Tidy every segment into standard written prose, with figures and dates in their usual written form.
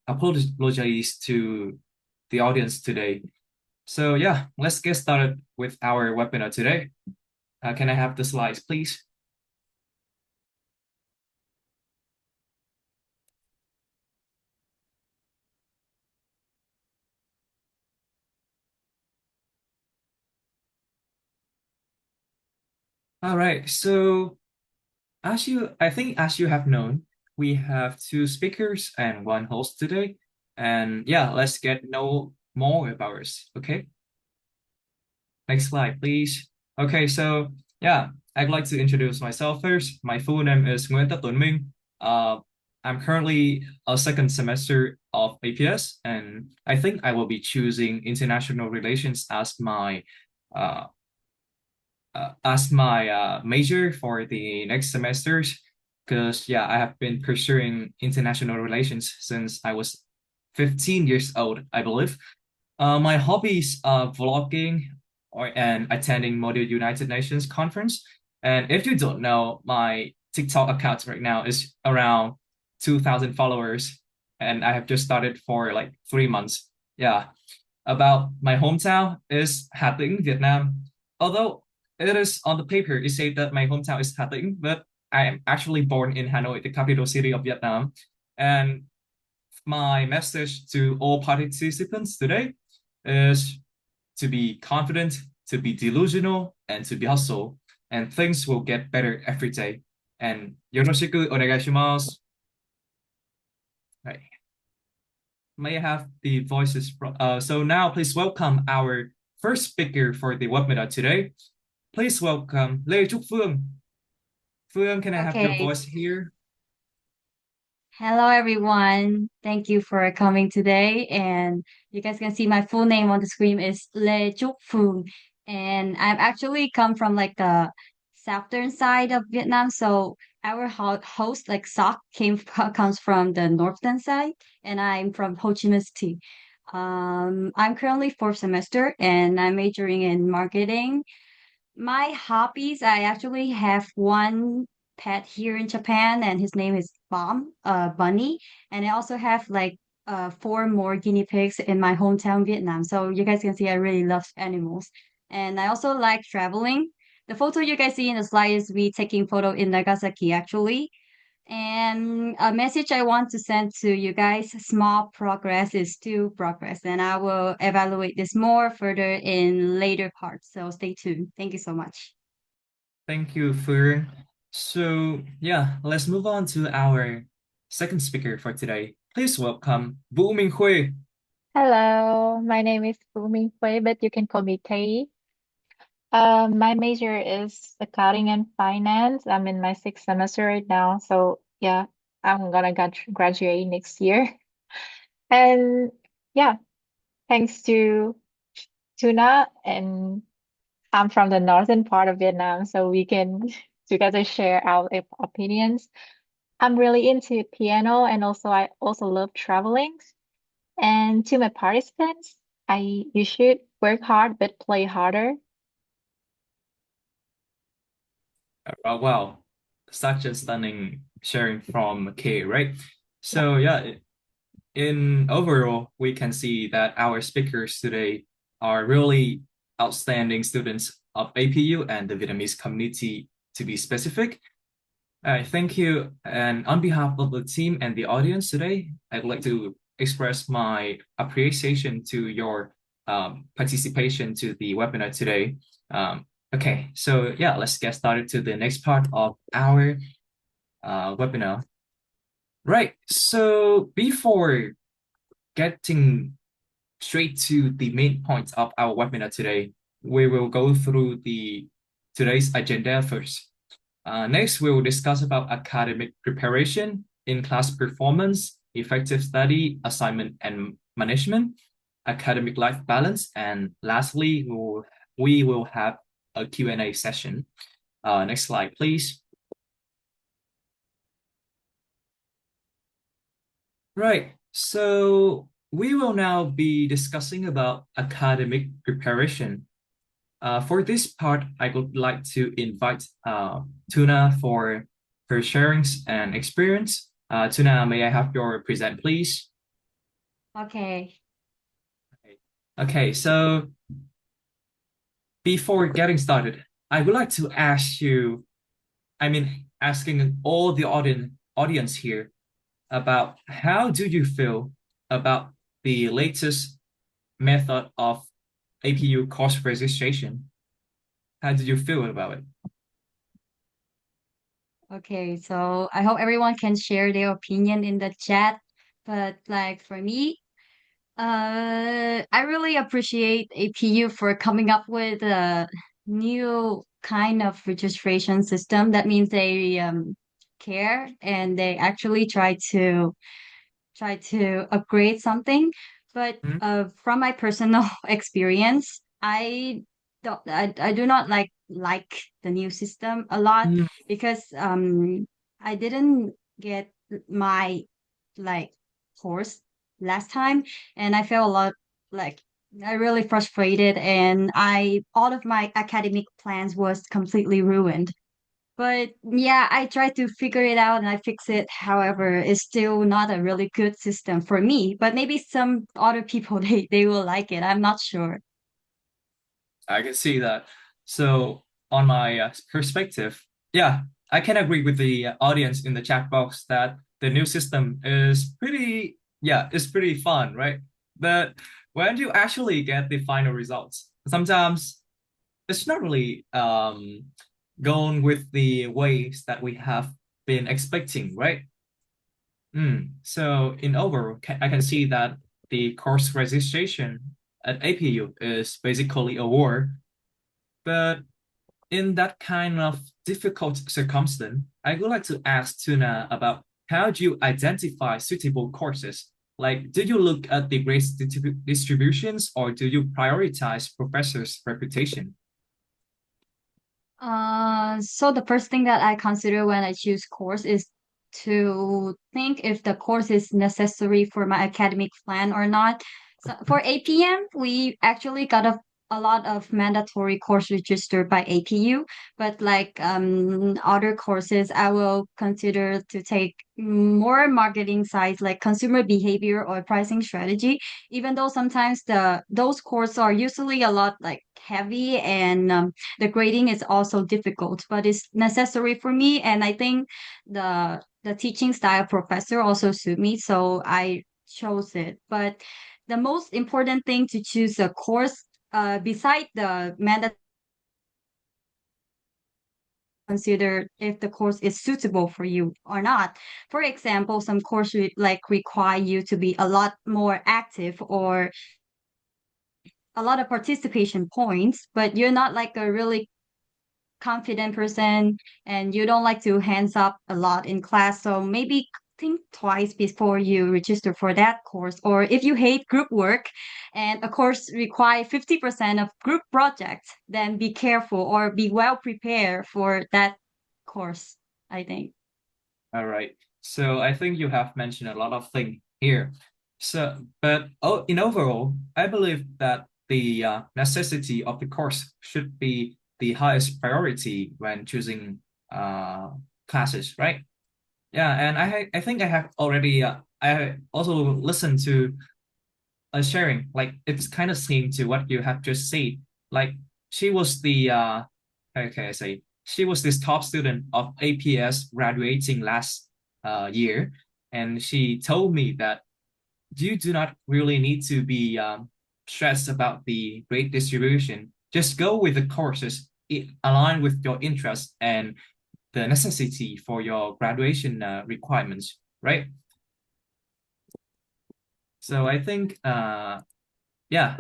Apologies to the audience today. So yeah, let's get started with our webinar today. Can I have the slides, please? All right. So as you have known, we have two speakers and one host today. And yeah, let's get know more about us. Okay. Next slide, please. Okay, so yeah, I'd like to introduce myself first. My full name is Nguyễn Tất Tuấn Minh. Uh, I'm currently a second semester of APS, and I think I will be choosing international relations uh, as my major for the next semesters. Because yeah, I have been pursuing international relations since I was 15 years old, I believe. My hobbies are vlogging and attending Model United Nations conference. And if you don't know, my TikTok account right now is around 2,000 followers, and I have just started for like 3 months. Yeah. About my hometown is Hà Tĩnh, Vietnam. Although it is on the paper, it says that my hometown is Hà Tĩnh, but I am actually born in Hanoi, the capital city of Vietnam. And my message to all participants today is to be confident, to be delusional, and to be hustle. And things will get better every day. And yoroshiku onegaishimasu. Right. May I have the voices from so now please welcome our first speaker for the webinar today. Please welcome Lê Trúc Phương. Phương, can I have your Okay. voice here? Hello, everyone. Thank you for coming today. And you guys can see my full name on the screen is Lê Trúc Phương. And I've actually come from like the southern side of Vietnam. So our host, like Soc, comes from the northern side, and I'm from Ho Chi Minh City. I'm currently fourth semester, and I'm majoring in marketing. My hobbies, I actually have one pet here in Japan, and his name is Bunny. And I also have like four more guinea pigs in my hometown, Vietnam. So you guys can see I really love animals. And I also like traveling. The photo you guys see in the slide is me taking photo in Nagasaki actually. And a message I want to send to you guys, small progress is still progress. And I will evaluate this more further in later parts. So stay tuned. Thank you so much. Thank you, Phương. So yeah, let's move on to our second speaker for today. Please welcome Vũ Minh Khuê. Hello, my name is Fu Minghui, but you can call me Tay. My major is accounting and finance. I'm in my sixth semester right now, so yeah, I'm gonna graduate next year. And yeah, thanks to Tuna, and I'm from the northern part of Vietnam, so we can together share our opinions. I'm really into piano, and also I also love traveling. And to my participants, you should work hard but play harder. Wow, such a stunning sharing from Kay, right? So yeah, in overall, we can see that our speakers today are really outstanding students of APU and the Vietnamese community to be specific. Thank you. And on behalf of the team and the audience today, I'd like to express my appreciation to your participation to the webinar today. Okay, so yeah, let's get started to the next part of our webinar. Right, so before getting straight to the main points of our webinar today, we will go through the today's agenda first. Next, we will discuss about academic preparation, in-class performance, effective study, assignment and management, academic life balance, and lastly, we will have a Q&A session. Next slide, please. Right, so we will now be discussing about academic preparation. For this part, I would like to invite Tuna for her sharings and experience. Tuna, may I have your present, please? Okay. Okay, so before getting started, I would like to ask you, asking all the audience here about how do you feel about the latest method of APU course registration? How did you feel about it? Okay, so I hope everyone can share their opinion in the chat. But like for me, I really appreciate APU for coming up with a new kind of registration system. That means they care and they actually try to upgrade something. But Mhm. from my personal experience, I do not like the new system a lot Mm, because I didn't get my like course last time, and I felt a lot like I really frustrated, and I all of my academic plans was completely ruined. But yeah, I tried to figure it out and I fix it. However, it's still not a really good system for me. But maybe some other people they will like it. I'm not sure. I can see that. So, on my perspective, yeah, I can agree with the audience in the chat box that the new system is it's pretty fun, right? But when you actually get the final results, sometimes it's not really going with the ways that we have been expecting, right? So in overall, I can see that the course registration at APU is basically a war. But in that kind of difficult circumstance, I would like to ask Tuna about how do you identify suitable courses? Like, do you look at the grade distributions or do you prioritize professors' reputation? So the first thing that I consider when I choose course is to think if the course is necessary for my academic plan or not. So for APM, we actually got a lot of mandatory course registered by APU, but like other courses, I will consider to take more marketing sides like consumer behavior or pricing strategy, even though sometimes those courses are usually a lot like heavy and the grading is also difficult, but it's necessary for me. And I think the teaching style professor also suit me, so I chose it. But the most important thing to choose a course, beside the mandate, consider if the course is suitable for you or not. For example, some course like require you to be a lot more active or a lot of participation points, but you're not like a really confident person and you don't like to hands up a lot in class. So maybe think twice before you register for that course. Or if you hate group work and a course require 50% of group projects, then be careful or be well prepared for that course, I think. All right. So I think you have mentioned a lot of things here. In overall, I believe that the necessity of the course should be the highest priority when choosing classes, right? Yeah, and I think I have already I also listened to a sharing like it's kind of same to what you have just said. Like she was the how can I say she was this top student of APS graduating last year, and she told me that you do not really need to be stressed about the grade distribution. Just go with the courses it align with your interest and the necessity for your graduation requirements, right? So I think, yeah,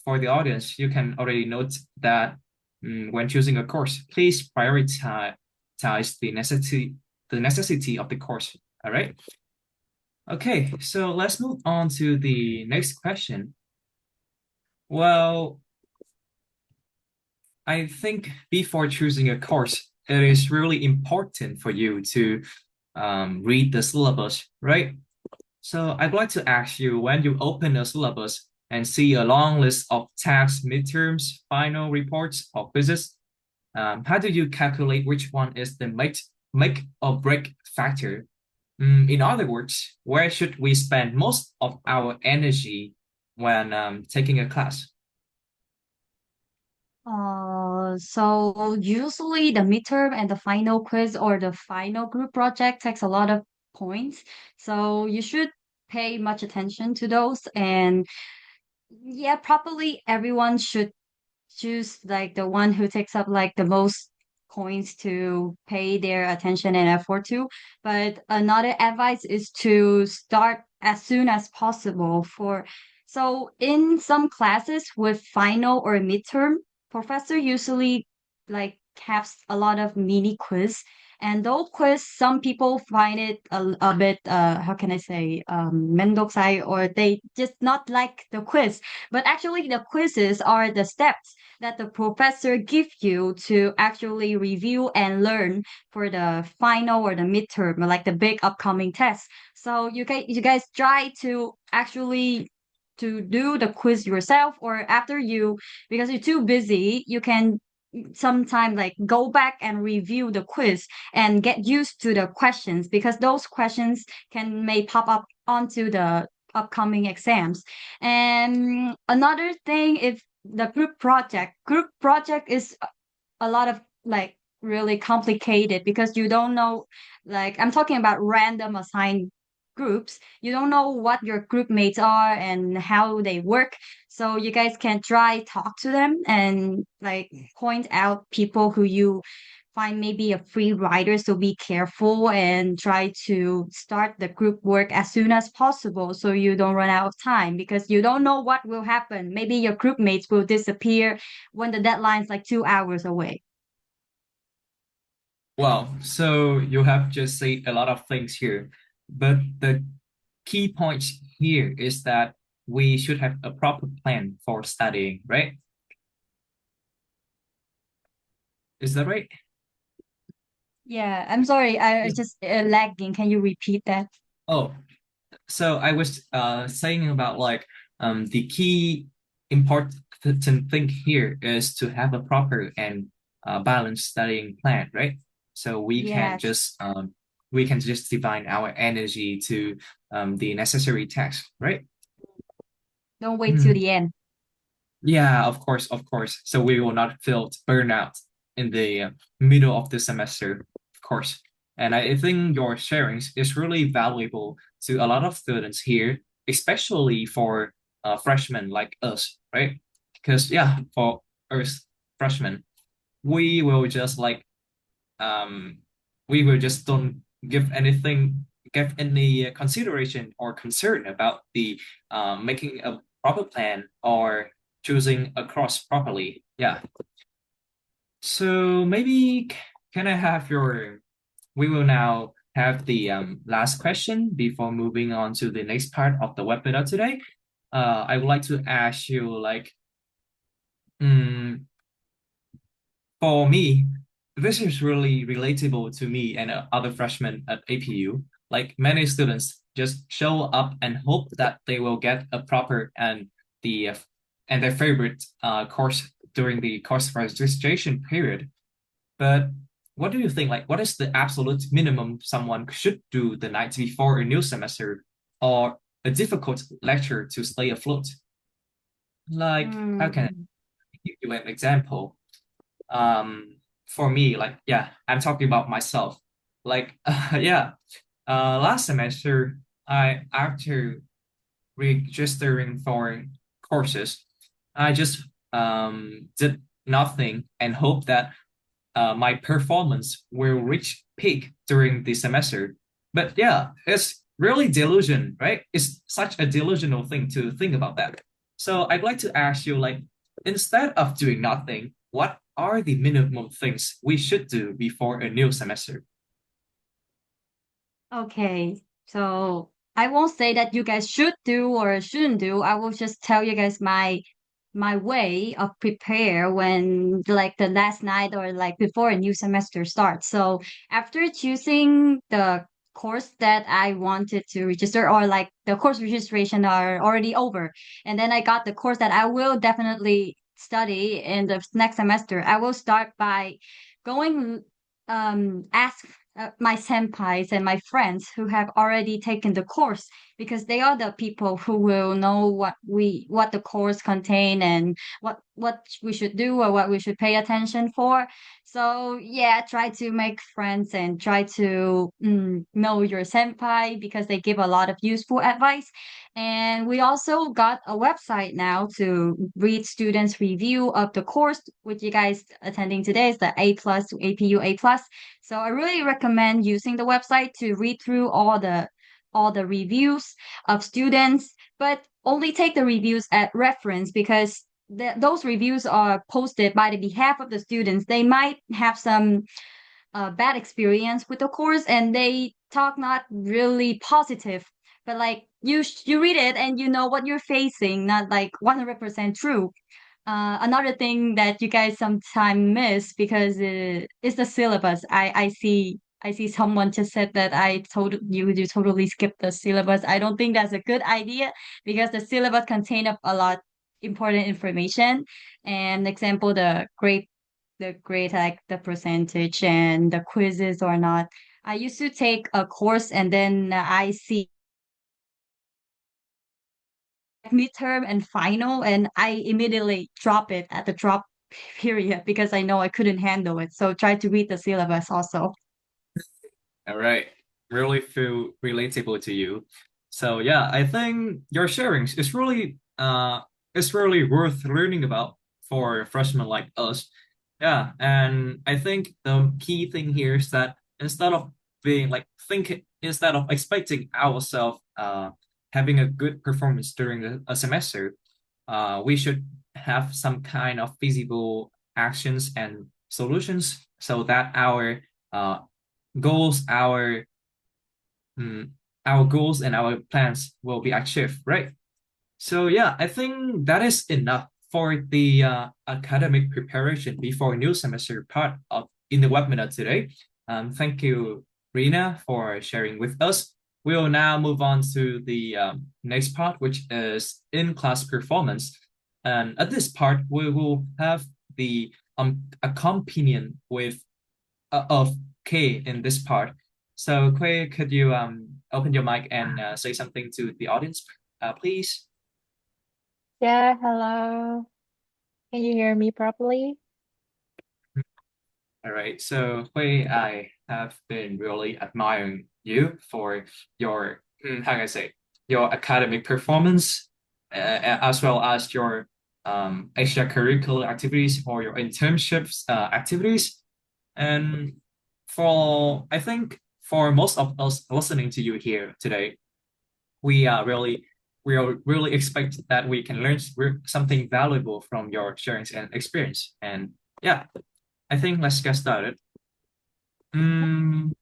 for the audience, you can already note that when choosing a course, please prioritize the necessity of the course. All right. Okay, so let's move on to the next question. Well, I think before choosing a course, it is really important for you to read the syllabus, right? So I'd like to ask you, when you open a syllabus and see a long list of tags, midterms, final reports, or quizzes, how do you calculate which one is the make or break factor? In other words, where should we spend most of our energy when taking a class? So usually the midterm and the final quiz or the final group project takes a lot of points. So you should pay much attention to those. And yeah, probably everyone should choose like the one who takes up like the most points to pay their attention and effort to. But another advice is to start as soon as possible for so in some classes with final or midterm, professor usually like has a lot of mini quiz. And those quiz, some people find it a bit how can I say mendokusai, or they just not like the quiz. But actually the quizzes are the steps that the professor give you to actually review and learn for the final or the midterm, or like the big upcoming test. So you guys try to actually to do the quiz yourself, or after you, because you're too busy, you can sometime like go back and review the quiz and get used to the questions, because those questions can may pop up onto the upcoming exams. And another thing, if the group project is a lot of like really complicated, because you don't know, like I'm talking about random assigned groups. You don't know what your group mates are and how they work. So you guys can try talk to them and like point out people who you find maybe a free rider. So be careful and try to start the group work as soon as possible so you don't run out of time, because you don't know what will happen. Maybe your group mates will disappear when the deadline's like 2 hours away. Well, so you have just said a lot of things here, but the key point here is that we should have a proper plan for studying, right? Is that right? Yeah, I'm sorry. I just lagging. Can you repeat that? Oh, so I was saying about like the key important thing here is to have a proper and balanced studying plan, right? So Yes. we can just divide our energy to the necessary tasks, right? Don't wait till Hmm. the end. Yeah, of course, of course. So we will not feel burnout in the middle of the semester, of course. And I think your sharings is really valuable to a lot of students here, especially for freshmen like us, right? Because yeah, for us freshmen, we will just like um we will just don't give any consideration or concern about the making a proper plan or choosing a course properly. Yeah. So maybe can I have your we will now have the last question before moving on to the next part of the webinar today. I would like to ask you like mm, for me, this is really relatable to me and other freshmen at APU. Like many students just show up and hope that they will get a proper the and their favorite course during the course registration period. But what do you think? Like, what is the absolute minimum someone should do the night before a new semester or a difficult lecture to stay afloat? Like, how can I Mm. give you an example? For me, like, yeah, I'm talking about myself. Like, yeah, last semester, I after registering for courses, I just did nothing and hope that my performance will reach peak during the semester. But yeah, it's really delusion, right? It's such a delusional thing to think about that. So I'd like to ask you, like, instead of doing nothing, what are the minimum things we should do before a new semester? Okay. So I won't say that you guys should do or shouldn't do. I will just tell you guys my way of prepare when like the last night or like before a new semester starts. So after choosing the course that I wanted to register, or like the course registration are already over, and then I got the course that I will definitely study in the next semester, I will start by going ask my senpais and my friends who have already taken the course, because they are the people who will know what the course contain and what we should do or what we should pay attention for. So yeah, try to make friends and try to know your senpai because they give a lot of useful advice. And we also got a website now to read students' review of the course, which you guys attending today is the A plus APU A plus. So I really recommend using the website to read through all the reviews of students, but only take the reviews at reference because those reviews are posted by the behalf of the students. They might have some bad experience with the course and they talk not really positive, but like you read it and you know what you're facing, not like 100% true. Another thing that you guys sometimes miss because is the syllabus. I see someone just said that I told you totally skipped the syllabus. I don't think that's a good idea because the syllabus contain of a lot important information. And example, the grade like the percentage and the quizzes or not. I used to take a course and then I see midterm and final, and I immediately drop it at the drop period because I know I couldn't handle it. So try to read the syllabus also. All right. Really feel relatable to you. So yeah, I think your sharings is really worth learning about for freshmen like us. Yeah, and I think the key thing here is that instead of expecting ourselves having a good performance during a semester, we should have some kind of feasible actions and solutions so that uh, goals, mm, our goals and our plans will be achieved, right? So yeah, I think that is enough for the academic preparation before new semester part of in the webinar today. Thank you, Rina, for sharing with us. We'll now move on to the next part, which is in-class performance. And at this part, we will have the accompaniment with of K in this part. So, Kay, could you open your mic and say something to the audience, please? Yeah, hello. Can you hear me properly? All right. So, Hui, I have been really admiring you for your, how can I say, your academic performance, as well as your extracurricular activities or your internships activities. And I think for most of us listening to you here today, we are really, we are really expect that we can learn something valuable from your sharings and experience. And yeah, I think let's get started. Mm,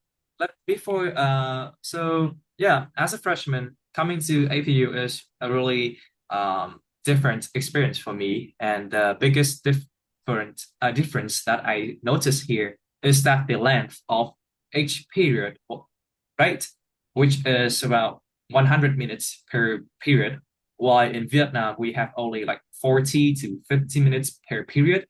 so yeah, as a freshman, coming to APU is a really different experience for me. And the biggest difference that I notice here is that the length of each period, right, which is about 100 minutes per period, while in Vietnam we have only like 40 to 50 minutes per period.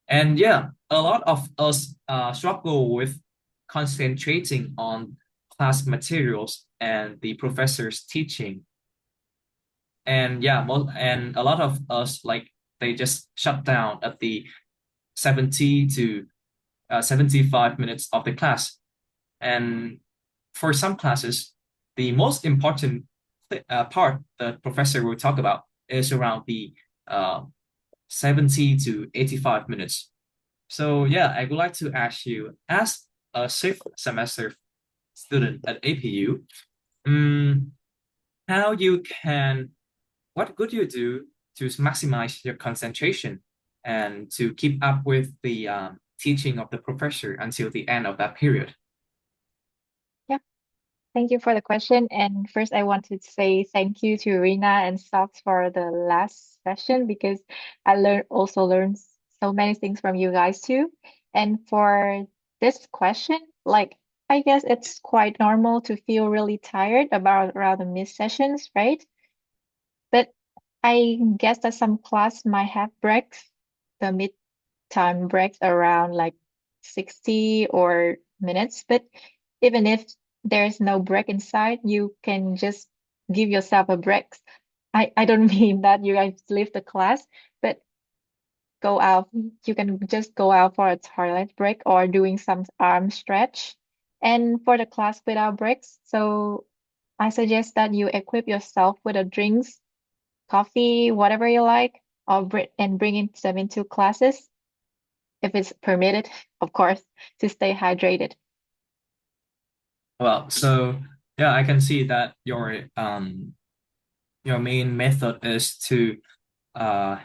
And yeah, a lot of us struggle with concentrating on class materials and the professor's teaching. And yeah, and a lot of us like they just shut down at the 70 to 75 minutes of the class. And for some classes, the most important part the professor will talk about is around the uh, 70 to 85 minutes. So yeah, I would like to ask you, as a sixth semester student at APU, um, how you can, what could you do to maximize your concentration and to keep up with the teaching of the professor until the end of that period? Yeah, thank you for the question. And first, I want to say thank you to Rina and Socks for the last session because also learned so many things from you guys too. And for this question, like I guess it's quite normal to feel really tired about around the mid sessions, right? But I guess that some class might have breaks, the mid time breaks around like 60 or minutes. But Even if there's no break inside, you can just give yourself a break. I don't mean that you guys leave the class, but go out. You can just go out for a toilet break or doing some arm stretch. And for the class without breaks, so I suggest that you equip yourself with a drinks, coffee, whatever you like, or bring them into classes if it's permitted, of course, to stay hydrated. Well, so yeah, I can see that your main method is to uh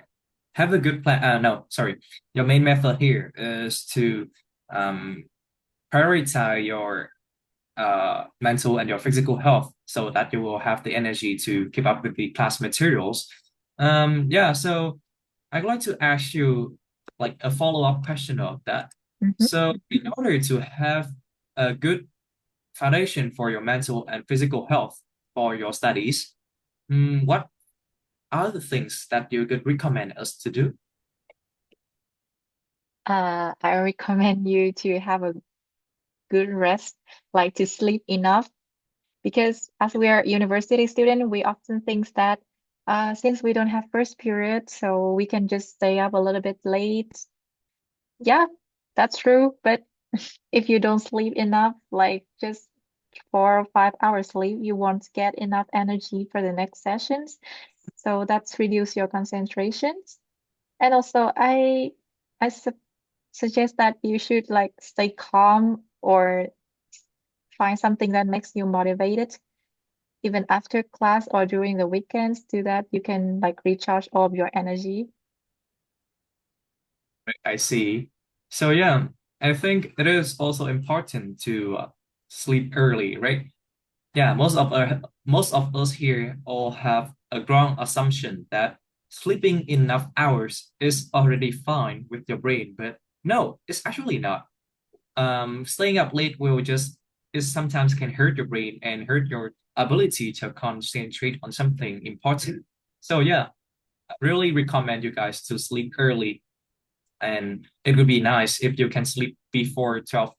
have a good plan. No, sorry. Your main method here is to um prioritize your mental and your physical health so that you will have the energy to keep up with the class materials. Yeah, so I'd like to ask you like a follow-up question of that. Mhm. So in order to have a good foundation for your mental and physical health for your studies, what are the things that you could recommend us to do? I recommend you to have a good rest, like to sleep enough, because as we are university student, we often think that since we don't have first period, so we can just stay up a little bit late. Yeah, that's true. But if you don't sleep enough, like just 4 or 5 hours sleep, you won't get enough energy for the next sessions. So that's reduce your concentrations. And also, I suggest that you should like stay calm or find something that makes you motivated even after class or during the weekends. Do that, you can like recharge all of your energy. I see. So yeah, I think it is also important to sleep early, right? Yeah, most of us here all have a ground assumption that sleeping enough hours is already fine with your brain, but no, it's actually not. Staying up late will just is sometimes can hurt your brain and hurt your ability to concentrate on something important. So yeah, I really recommend you guys to sleep early, and it would be nice if you can sleep before 12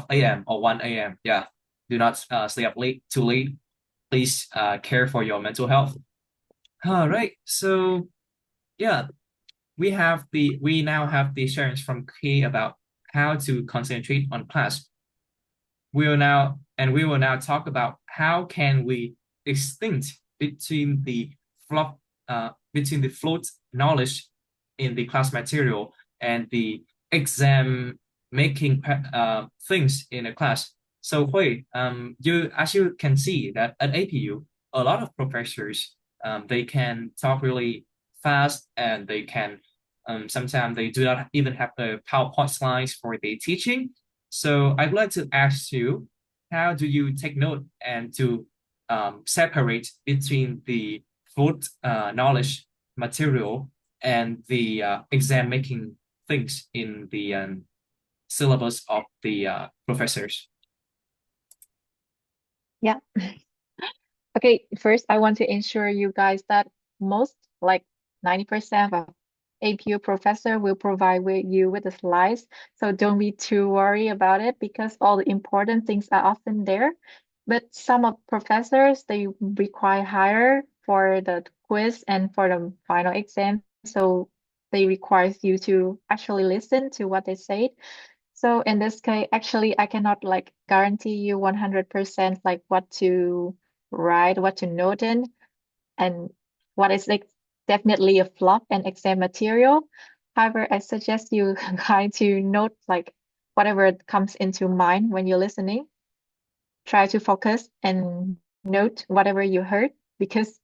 a.m. or 1 a.m. Yeah, do not stay up late too late. Please care for your mental health. All right, so yeah, we now have the shares from Kay about how to concentrate on class. We will now talk about how can we distinct between the float knowledge in the class material and the exam making things in a class. So Hui, you as you can see that at APU, a lot of professors they can talk really fast and they can sometimes they do not even have the PowerPoint slides for the teaching. So I'd like to ask you, how do you take note and to separate between the full knowledge material and the exam making things in the syllabus of the professors? Yeah. Okay, first I want to ensure you guys that most, like 90% of APU professor will provide you with the slides. So don't be too worried about it because all the important things are often there. But some of professors, they require higher for the quiz and for the final exam. So they require you to actually listen to what they say. So in this case, actually, I cannot like guarantee you 100% like what to write, what to note in, and what is like definitely a flop and exam material. However, I suggest you guys to note like whatever comes into mind when you're listening. Try to focus and note whatever you heard because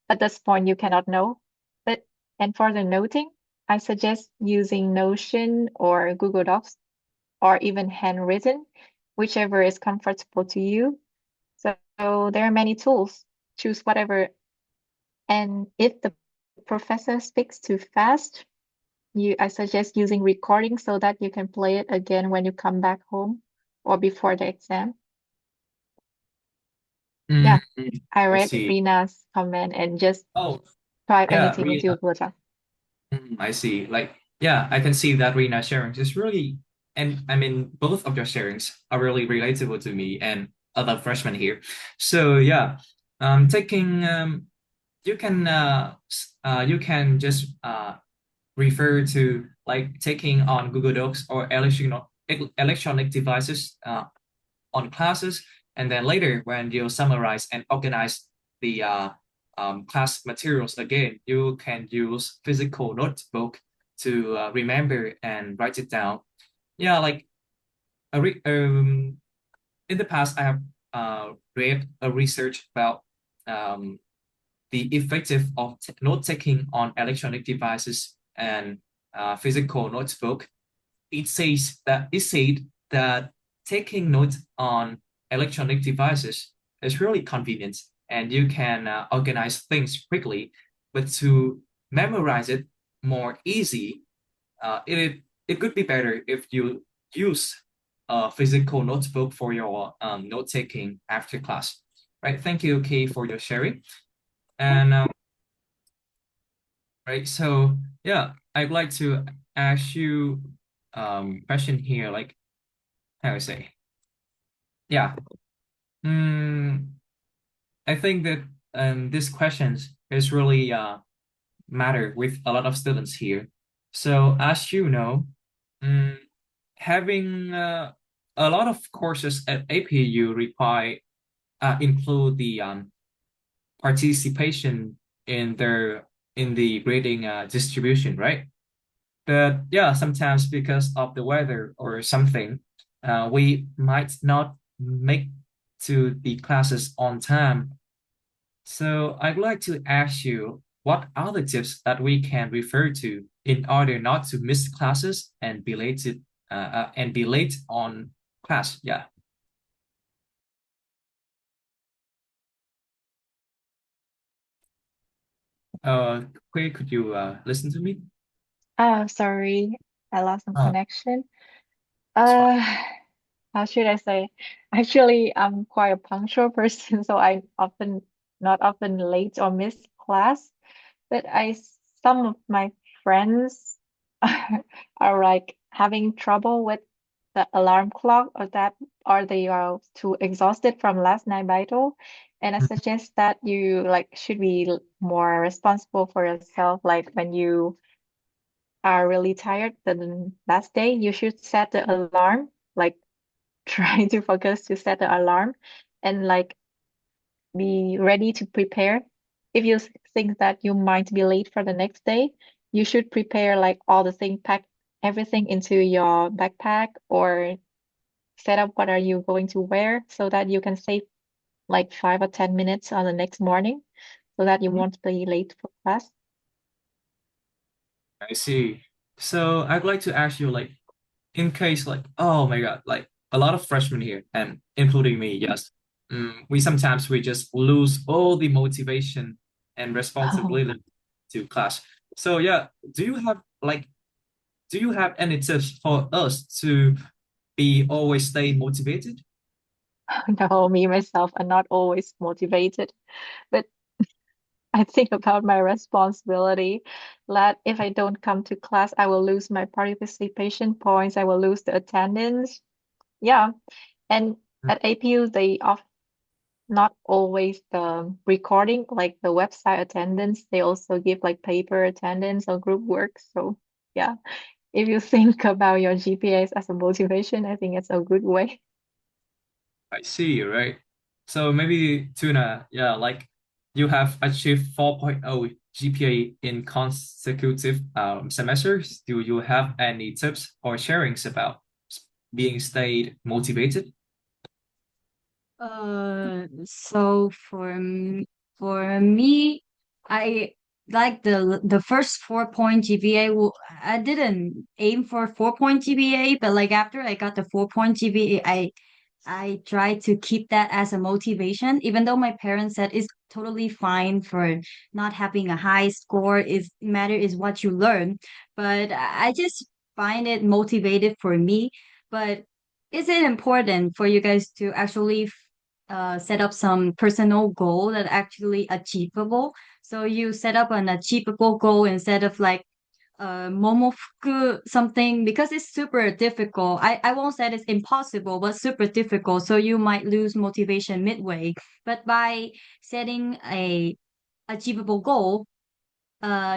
at this point you cannot know. But and for the noting, I suggest using Notion or Google Docs or even handwritten, whichever is comfortable to you. So there are many tools. Choose whatever. And if the professor speaks too fast, I suggest using recording so that you can play it again when you come back home or before the exam. Mm, Yeah, I I read see. Rina's comment and just Oh, type yeah, anything into Rina. Google Docs. I see. Like, yeah, I can see that Rina sharing is really and I mean, both of your sharings are really relatable to me and other freshmen here. So yeah, taking you can just refer to like taking on Google Docs or electronic devices on classes, and then later when you summarize and organize the class materials again, you can use physical notebook to remember and write it down. Yeah, like in the past, I have read a research about um, the effective of note taking on electronic devices and physical notebook. It said that taking notes on electronic devices is really convenient and you can organize things quickly, but to memorize it more easy, it could be better if you use a physical notebook for your note taking after class. Right. Thank you, Kay, for your sharing. And right, so yeah, I'd like to ask you question here, like how I say, yeah. Mm, I think that these questions is really matter with a lot of students here. So as you know, mm, having a lot of courses at APU require include the participation in their in the grading distribution, right? But yeah, sometimes because of the weather or something, we might not make to the classes on time. So I'd like to ask you, what are the tips that we can refer to in order not to miss classes and be late on class? Yeah. Uh, Quay, could you listen to me? Oh, sorry, I lost some Oh, connection. it's fine. Uh, how should I say? Actually, I'm quite a punctual person, so I often not often late or miss class. But some of my friends are like having trouble with the alarm clock or they are too exhausted from last night battle. And I suggest that you like should be more responsible for yourself. Like when you are really tired the last day, you should set the alarm, like try to focus to set the alarm and like be ready to prepare. If you think that you might be late for the next day, you should prepare like all the thing, pack everything into your backpack or set up what are you going to wear so that you can save like 5 or 10 minutes on the next morning so that you Mhm. won't be late for class. I see. So I'd like to ask you, like, in case, like, oh my God, like a lot of freshmen here, and including me, yes, we just lose all the motivation and Oh, responsibility to class. So yeah, do you have like, do you have any tips for us to be always stay motivated? no, me myself are not always motivated, but I think about my responsibility that if I don't come to class, I will lose my participation points, I will lose the attendance. Yeah. And at APU, they offer not always the recording, like the website attendance. They also give like paper attendance or group work. So yeah, if you think about your GPAs as a motivation, I think it's a good way. I see, right? So maybe Tuna, yeah, like you have achieved 4.0 GPA in consecutive semesters. Do you have any tips or sharings about being stayed motivated? So for me, I like the first 4 point GPA. I didn't aim for 4 point GPA, but like after I got the 4 point GPA, I try to keep that as a motivation, even though my parents said it's totally fine for not having a high score. Is matter is what you learn. But I just find it motivated for me. But is it important for you guys to actually set up some personal goal that actually achievable? So you set up an achievable goal instead of like momofuku something because it's super difficult. I won't say it's impossible, but super difficult. So you might lose motivation midway. But by setting a achievable goal,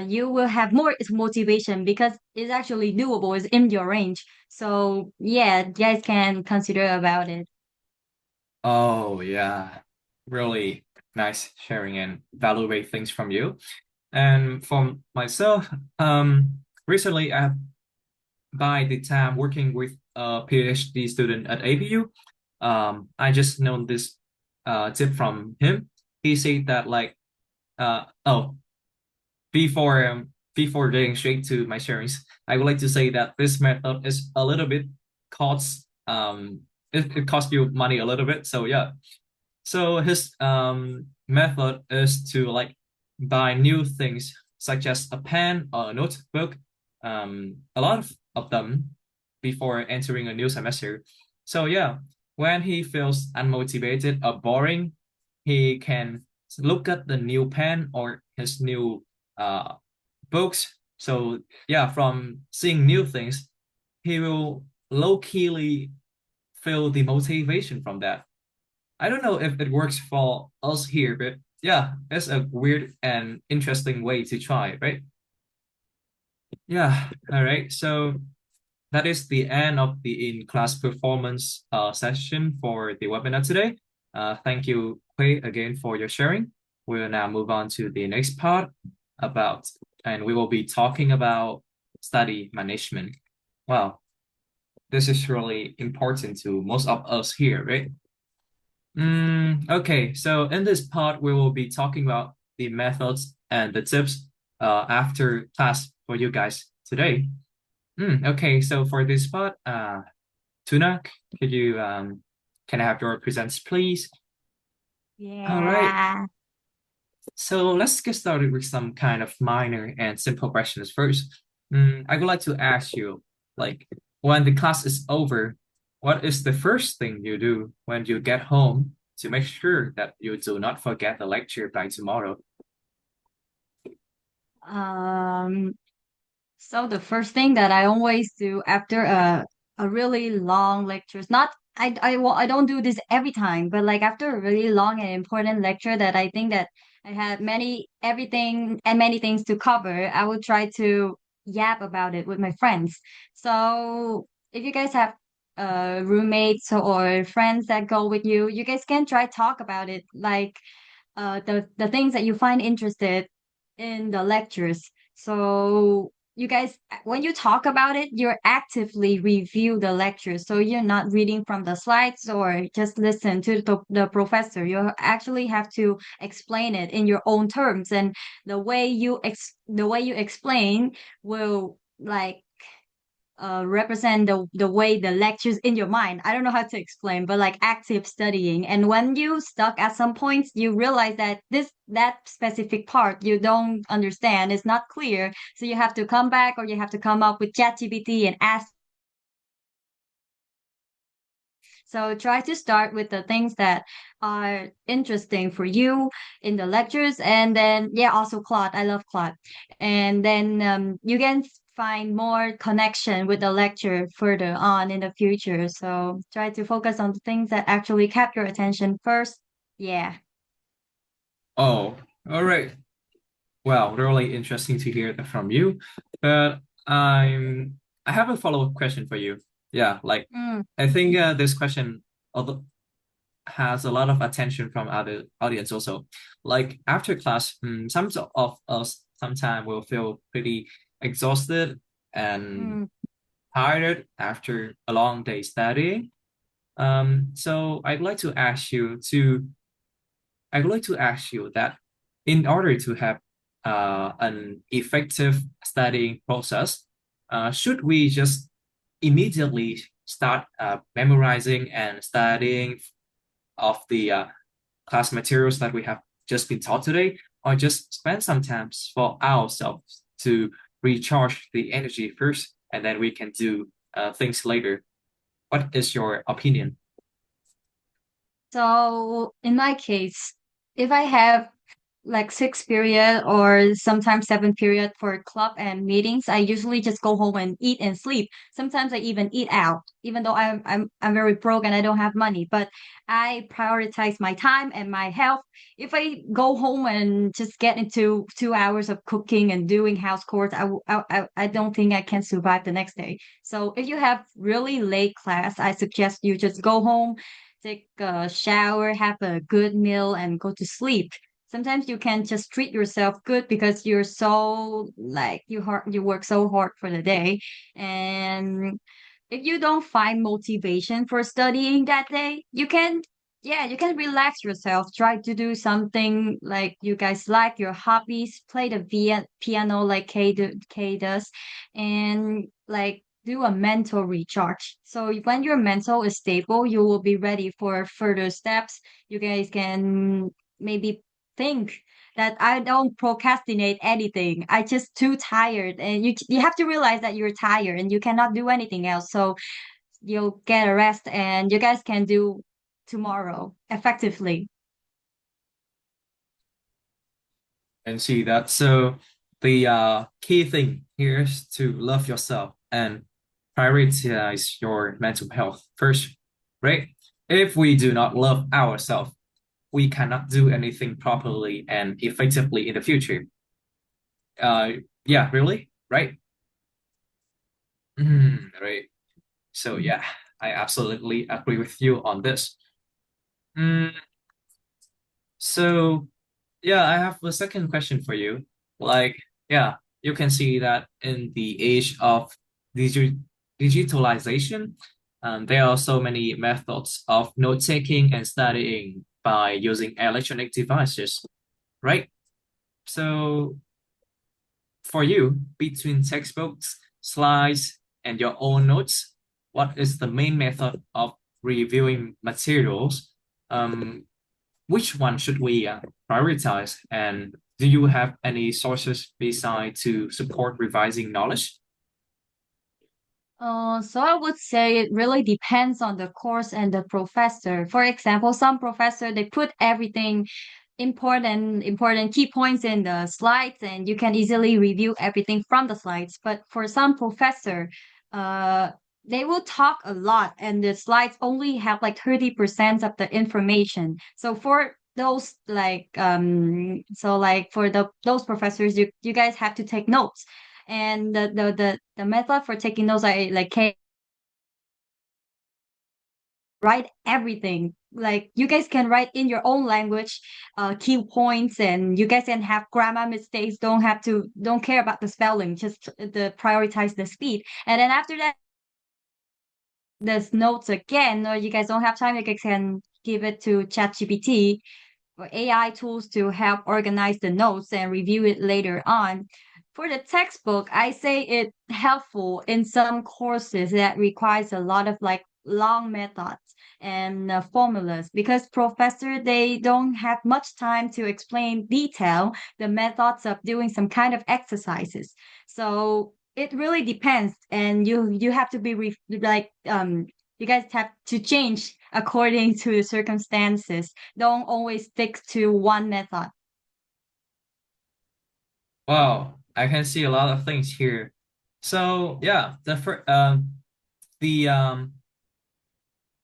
you will have more motivation because it's actually doable, it's in your range. So yeah, guys can consider about it. Oh, yeah. Really nice sharing and valuable things from you. And for myself, recently by the time working with a PhD student at ABU, I just known this tip from him. He said that like oh, before getting straight to my sharings, I would like to say that this method is a little bit costs it costs you money a little bit. So yeah. So his method is to like buy new things such as a pen or a notebook, a lot of them before entering a new semester. So yeah, when he feels unmotivated or boring, he can look at the new pen or his new uh books. So yeah, from seeing new things, he will low-keyly feel the motivation from that. I don't know if it works for us here, but yeah, it's a weird and interesting way to try, right? Yeah, all right. So that is the end of the in-class performance session for the webinar today. Thank you, Hui, again for your sharing. We will now move on to the next part about, and we will be talking about study management. Wow, this is really important to most of us here, right? Okay, so in this part, we will be talking about the methods and the tips after class for you guys today. Okay, so for this part, Tuna, could you can I have your presents, please? All right, Yeah. so let's get started with some kind of minor and simple questions first. I would like to ask you, like, when the class is over, what is the first thing you do when you get home to make sure that you do not forget the lecture by tomorrow? Um, so the first thing that I always do after a really long lecture is not I don't do this every time, but like after a really long and important lecture that I think that I had many things to cover, I will try to yap about it with my friends. So if you guys have roommates or friends that go with you, you guys can try talk about it, like the things that you find interested in the lectures. So you guys, when you talk about it, you're actively review the lecture. So you're not reading from the slides or just listen to the professor. You actually have to explain it in your own terms, and the way you explain will like represent the way the lectures in your mind. I don't know how to explain, but like active studying. And when you stuck at some points, you realize that that specific part you don't understand is not clear. So you have to come back or you have to come up with ChatGPT and ask. So try to start with the things that are interesting for you in the lectures, and then yeah, also Claude. I love Claude, and then you can find more connection with the lecture further on in the future. So try to focus on the things that actually capture your attention first. Yeah. Oh, all right. Well, really interesting to hear that from you. But I have a follow-up question for you. Yeah, like Mm. I think this question although has a lot of attention from other audience also. Like after class, some of us sometimes will feel pretty exhausted and Mm. tired after a long day studying. So I'd like to ask you that in order to have an effective studying process, should we just immediately start memorizing and studying of the class materials that we have just been taught today, or just spend some time for ourselves to recharge the energy first, and then we can do things later? What is your opinion? So in my case, if I have like 6 period or sometimes 7 period for club and meetings, I usually just go home and eat and sleep. Sometimes I even eat out, even though I'm very broke and I don't have money. But I prioritize my time and my health. If I go home and just get into 2 hours of cooking and doing house chores, I don't think I can survive the next day. So if you have really late class, I suggest you just go home, take a shower, have a good meal, and go to sleep. Sometimes you can just treat yourself good because you're so like you work so hard for the day. And if you don't find motivation for studying that day, you can relax yourself. Try to do something like you guys like, your hobbies, play the piano like Kay does, and like do a mental recharge. So when your mental is stable, you will be ready for further steps. You guys can maybe think that I don't procrastinate anything. I just too tired, and you have to realize that you're tired and you cannot do anything else. So you'll get a rest, and you guys can do tomorrow effectively. And see that. So the key thing here is to love yourself and prioritize your mental health first, right? If we do not love ourselves, we cannot do anything properly and effectively in the future. Uh, yeah, really, right? Right. So yeah, I absolutely agree with you on this. Mm, so yeah, I have a second question for you. Like, yeah, you can see that in the age of digi digitalization, there are so many methods of note-taking and studying by using electronic devices, right? So for you, between textbooks, slides, and your own notes, what is the main method of reviewing materials? Um, which one should we prioritize? And do you have any sources beside to support revising knowledge? So I would say it really depends on the course and the professor. For example, some professor they put everything important key points in the slides, and you can easily review everything from the slides. But for some professor, uh, they will talk a lot, and the slides only have like 30% of the information. So for those like for those professors, you guys have to take notes, and the method for taking notes, I like can write everything. Like you guys can write in your own language, key points, and you guys can have grammar mistakes. Don't care about the spelling. Just the prioritize the speed. And then after that, there's notes again. Or you guys don't have time, you guys can give it to ChatGPT or AI tools to help organize the notes and review it later on. For the textbook, I say it helpful in some courses that requires a lot of like long methods and formulas because professor they don't have much time to explain detail the methods of doing some kind of exercises. So it really depends, and you have to be you guys have to change according to the circumstances. Don't always stick to one method. Wow, I can see a lot of things here. So yeah, the um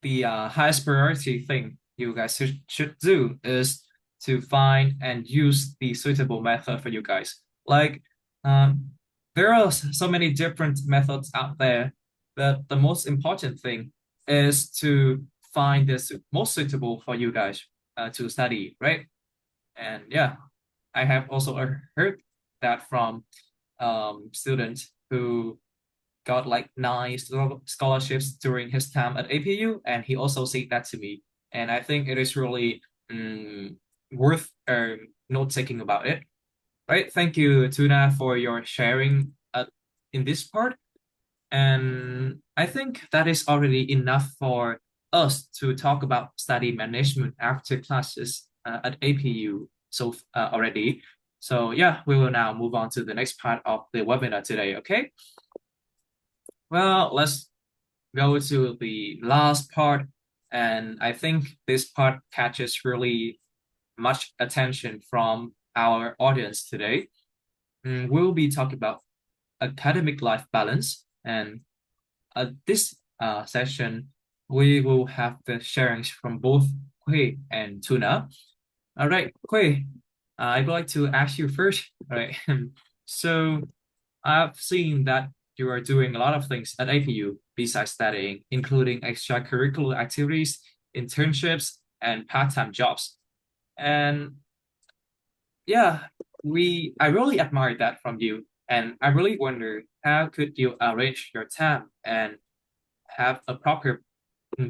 the highest priority thing you guys should do is to find and use the suitable method for you guys. Like, um, there are so many different methods out there, but the most important thing is to find this most suitable for you guys to study, right? And yeah, I have also heard that from students who got like nine scholarships during his time at APU, and he also said that to me. And I think it is really worth note taking about it. Right? Thank you, Tuna, for your sharing in this part. And I think that is already enough for us to talk about study management after classes at APU already. So yeah, we will now move on to the next part of the webinar today, okay? Well, let's go to the last part. And I think this part catches really much attention from our audience today. We'll be talking about academic life balance, and this session we will have the sharings from both Hui and Tuna. All right, Hui, I'd like to ask you first. All right, so I've seen that you are doing a lot of things at APU besides studying, including extracurricular activities, internships, and part-time jobs. And yeah, I really admire that from you. And I really wonder how could you arrange your time and have a proper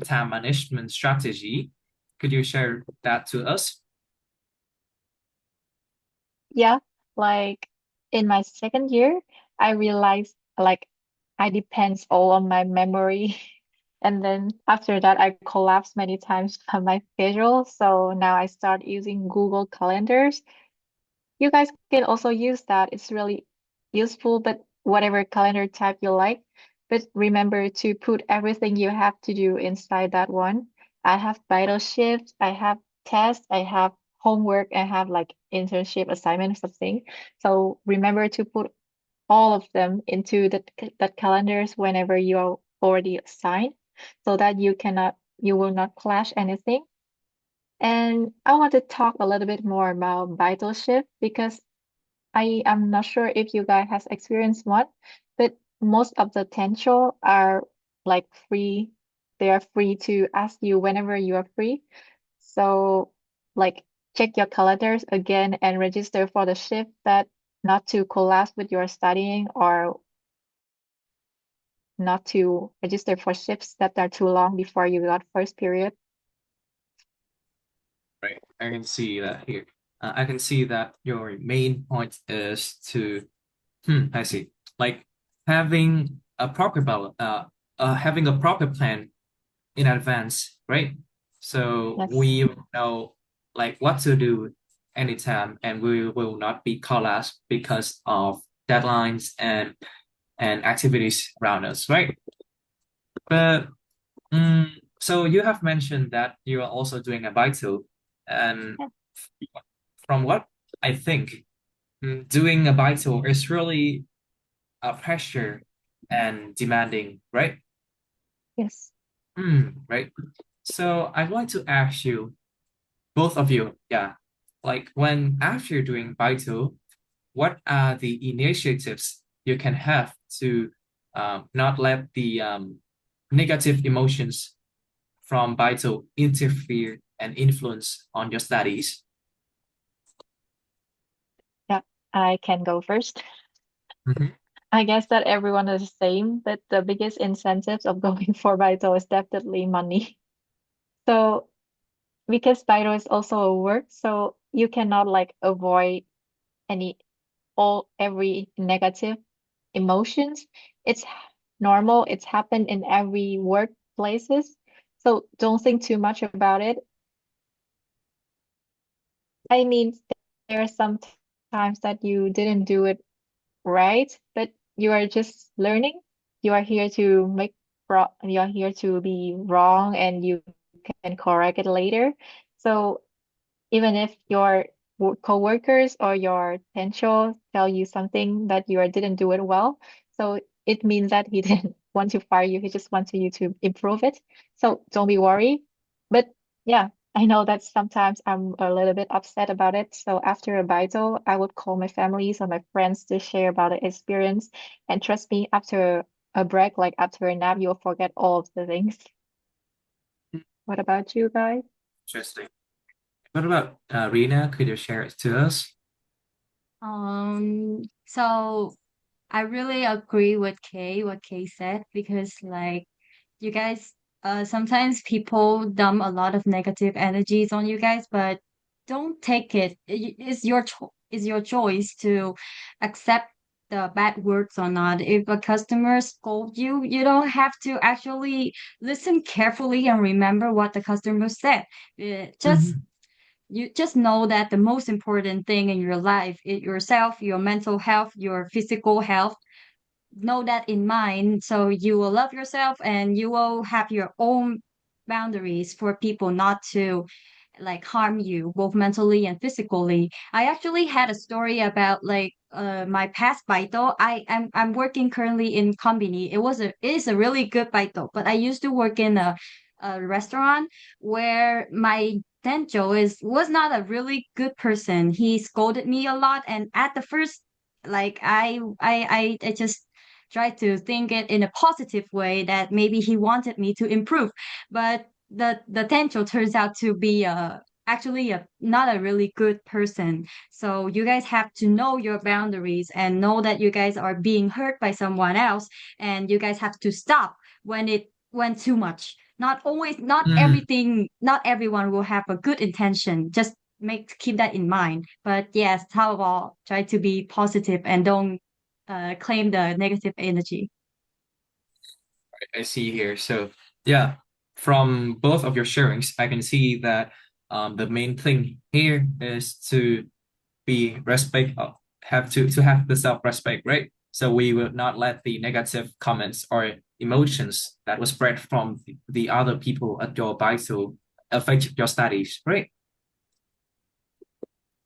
time management strategy? Could you share that to us? Yeah, like in my second year, I realized like I depends all on my memory. And then after that, I collapsed many times on my schedule. So now I start using Google Calendars. You guys can also use that. It's really useful, but whatever calendar type you like. But remember to put everything you have to do inside that one. I have vital shifts, I have tests, I have homework, I have like internship assignment something. So remember to put all of them into that calendars whenever you are already assigned, so that you will not clash anything. And I want to talk a little bit more about vital shift because I am not sure if you guys has experienced one, but most of the Tensho are like free. They are free to ask you whenever you are free. So like check your calendars again and register for the shift that not to collapse with your studying or not to register for shifts that are too long before you got first period. Right, I can see that here. I can see that your main point is to, I see, like having a proper having a proper plan in advance, right? So Yes. we know like what to do anytime, and we will not be collapsed because of deadlines and activities around us, right? But so you have mentioned that you are also doing a Baito, and Yeah. from what I think, doing a Baito is really a pressure and demanding, right? Yes. Right. So I'd like to ask you, both of you, yeah, like when after doing Baito, what are the initiatives you can have to not let the negative emotions from Baito interfere and influence on your studies? Yeah. I can go first. Mhm. I guess that everyone is the same, but the biggest incentives of going for Baito is definitely money. So because Baito is also a work, so you cannot like avoid any all every negative emotions. It's normal. It's happened in every workplaces. So don't think too much about it. I mean, there are some times that you didn't do it right, but you are just learning. You are here to you are here to be wrong and you can correct it later. So even if your coworkers or your potential tell you something that you didn't do it well, so it means that he didn't want to fire you. He just wanted you to improve it. So don't be worried. But yeah, I know that sometimes I'm a little bit upset about it. So after a battle, I would call my families or my friends to share about the experience. And trust me, after a break, like after a nap, you'll forget all of the things. What about you guys? Interesting. What about Rina? Could you share it to us? So I really agree with what Kay said, because like you guys, sometimes people dump a lot of negative energies on you guys, but don't take it. It's your choice to accept the bad words or not. If a customer scold you, you don't have to actually listen carefully and remember what the customer said. Just Mhm. you just know that the most important thing in your life is yourself, your mental health, your physical health. Know that in mind, so you will love yourself and you will have your own boundaries for people not to like harm you both mentally and physically. I actually had a story about like my past baito. I'm working currently in Konbini. It is a really good baito, but I used to work in a restaurant where my Tenjo was not a really good person. He scolded me a lot, and at the first, like I just tried to think it in a positive way that maybe he wanted me to improve, but the Tenjo turns out to be actually not a really good person. So you guys have to know your boundaries and know that you guys are being hurt by someone else, and you guys have to stop when it went too much. Not Mm, everything, not everyone will have a good intention. Just keep that in mind. But yes, how about try to be positive and don't claim the negative energy. I see here. So yeah, from both of your sharings, I can see that the main thing here is to be respect have to have the self-respect, right? So we will not let the negative comments or emotions that was spread from the other people at your bike to affect your studies, right?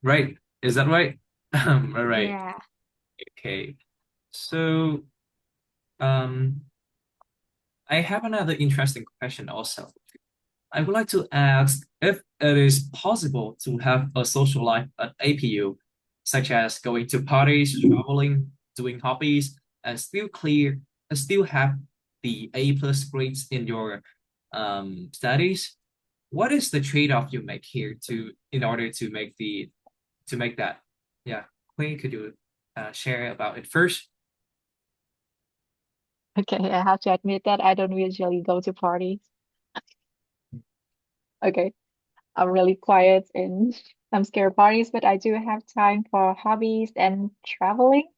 Right. Is that right? All right. Yeah. Okay. So um I have another interesting question also. I would like to ask if it is possible to have a social life at APU, such as going to parties, traveling, doing hobbies, and still have the A plus grades in your studies. What is the trade-off you make here in order to make that? Yeah, Queen, could you share about it first? Okay, I have to admit that I don't usually go to parties. Okay, I'm really quiet in some scare parties, but I do have time for hobbies and traveling.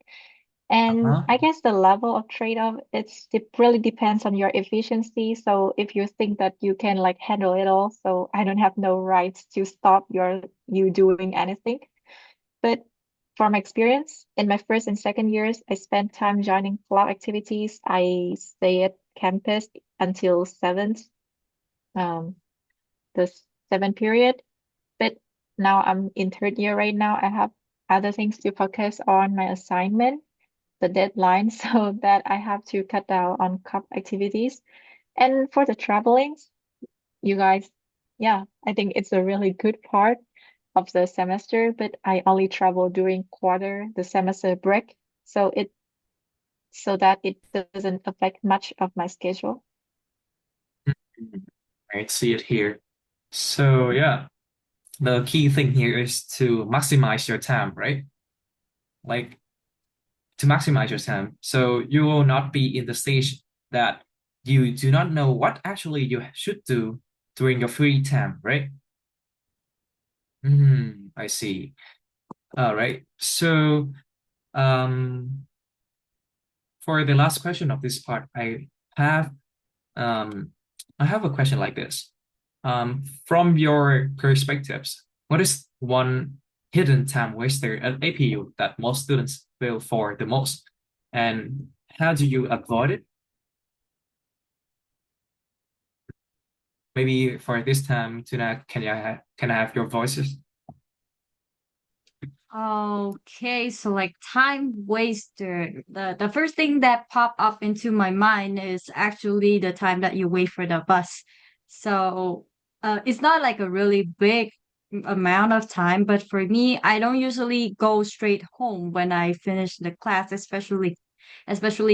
And Uh-huh. I guess the level of trade-off, it really depends on your efficiency. So if you think that you can like handle it all, so I don't have no rights to stop you doing anything. But from experience, in my first and second years, I spent time joining club activities. I stay at campus until um, the seventh period. But now I'm in third year right now. I have other things to focus on my assignment, the deadline, so that I have to cut down on club activities. And for the travelings, you guys, yeah, I think it's a really good part of the semester, but I only travel during the semester break, so that it doesn't affect much of my schedule. I see it here. So yeah, the key thing here is to maximize your time, right? Like to maximize your time. So you will not be in the stage that you do not know what actually you should do during your free time, right? I see. All right. So um for the last question of this part, have um I have a question like this. From your perspectives, what is one hidden time waster at APU that most students fail for the most? And how do you avoid it? Maybe for this time, Tuna, can I have your voices? Okay, so like time waster. The first thing that popped up into my mind is actually the time that you wait for the bus. So it's not like a really big amount of time, but for me, I don't usually go straight home when I finish the class, especially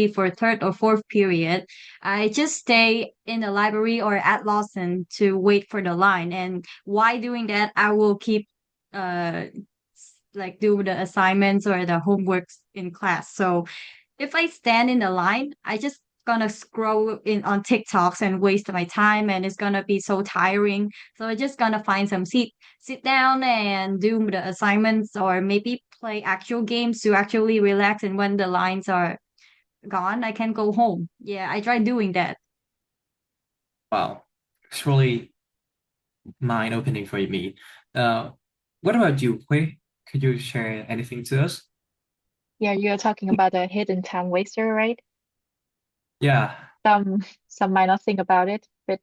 for third or fourth period. I just stay in the library or at Lawson to wait for the line. And while doing that, I will keep uh like do the assignments or the homeworks in class. So if I stand in the line, I just gonna scroll in on TikToks and waste my time, and it's gonna be so tiring. So I just gonna find some sit down and do the assignments or maybe play actual games to actually relax, and when the lines are gone, I can go home. Yeah, I try doing that. Wow, it's really mind-opening for me. Uh, what about you, Hui? Could you share anything to us? Yeah, you're talking about a hidden time waster, right? Yeah. Some might not think about it, but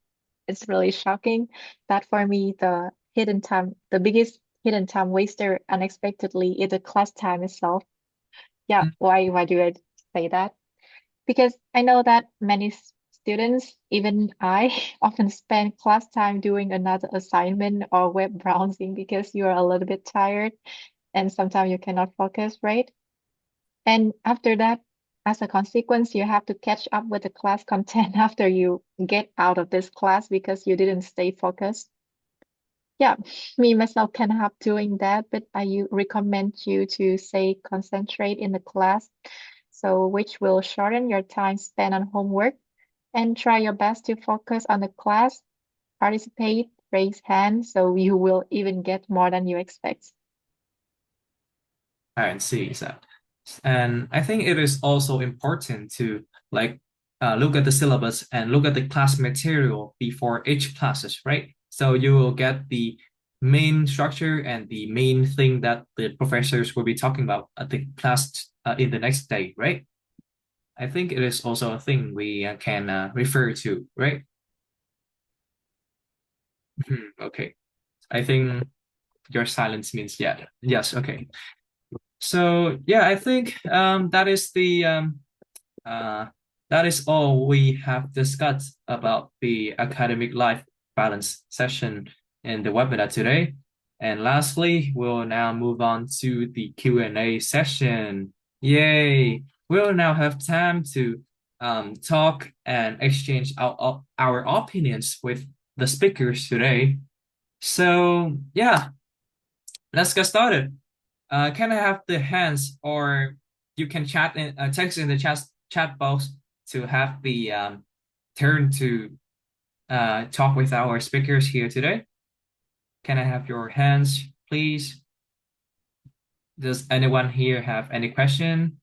it's really shocking that for me, the the biggest hidden time waster unexpectedly is the class time itself. Yeah, why do I say that? Because I know that many students, even I, often spend class time doing another assignment or web browsing because you are a little bit tired and sometimes you cannot focus, right? And after that, as a consequence, you have to catch up with the class content after you get out of this class because you didn't stay focused. Yeah, me myself can help doing that, but recommend you to say concentrate in the class, so which will shorten your time spent on homework and try your best to focus on the class, participate, raise hands, so you will even get more than you expect. I see that. And I think it is also important to look at the syllabus and look at the class material before each classes, right? So you will get the main structure and the main thing that the professors will be talking about at the class in the next day, right? I think it is also a thing we can refer to, right? Okay. I think your silence means yeah. Yes, okay. So yeah, I think uh, that is all we have discussed about the academic life balance session in the webinar today. And lastly, we'll now move on to the Q&A session. Yay! We'll now have time to talk and exchange our opinions with the speakers today. So yeah, let's get started. Can I have the hands, or you can text in the chat box to have the turn to talk with our speakers here today? Can I have your hands, please? Does anyone here have any question?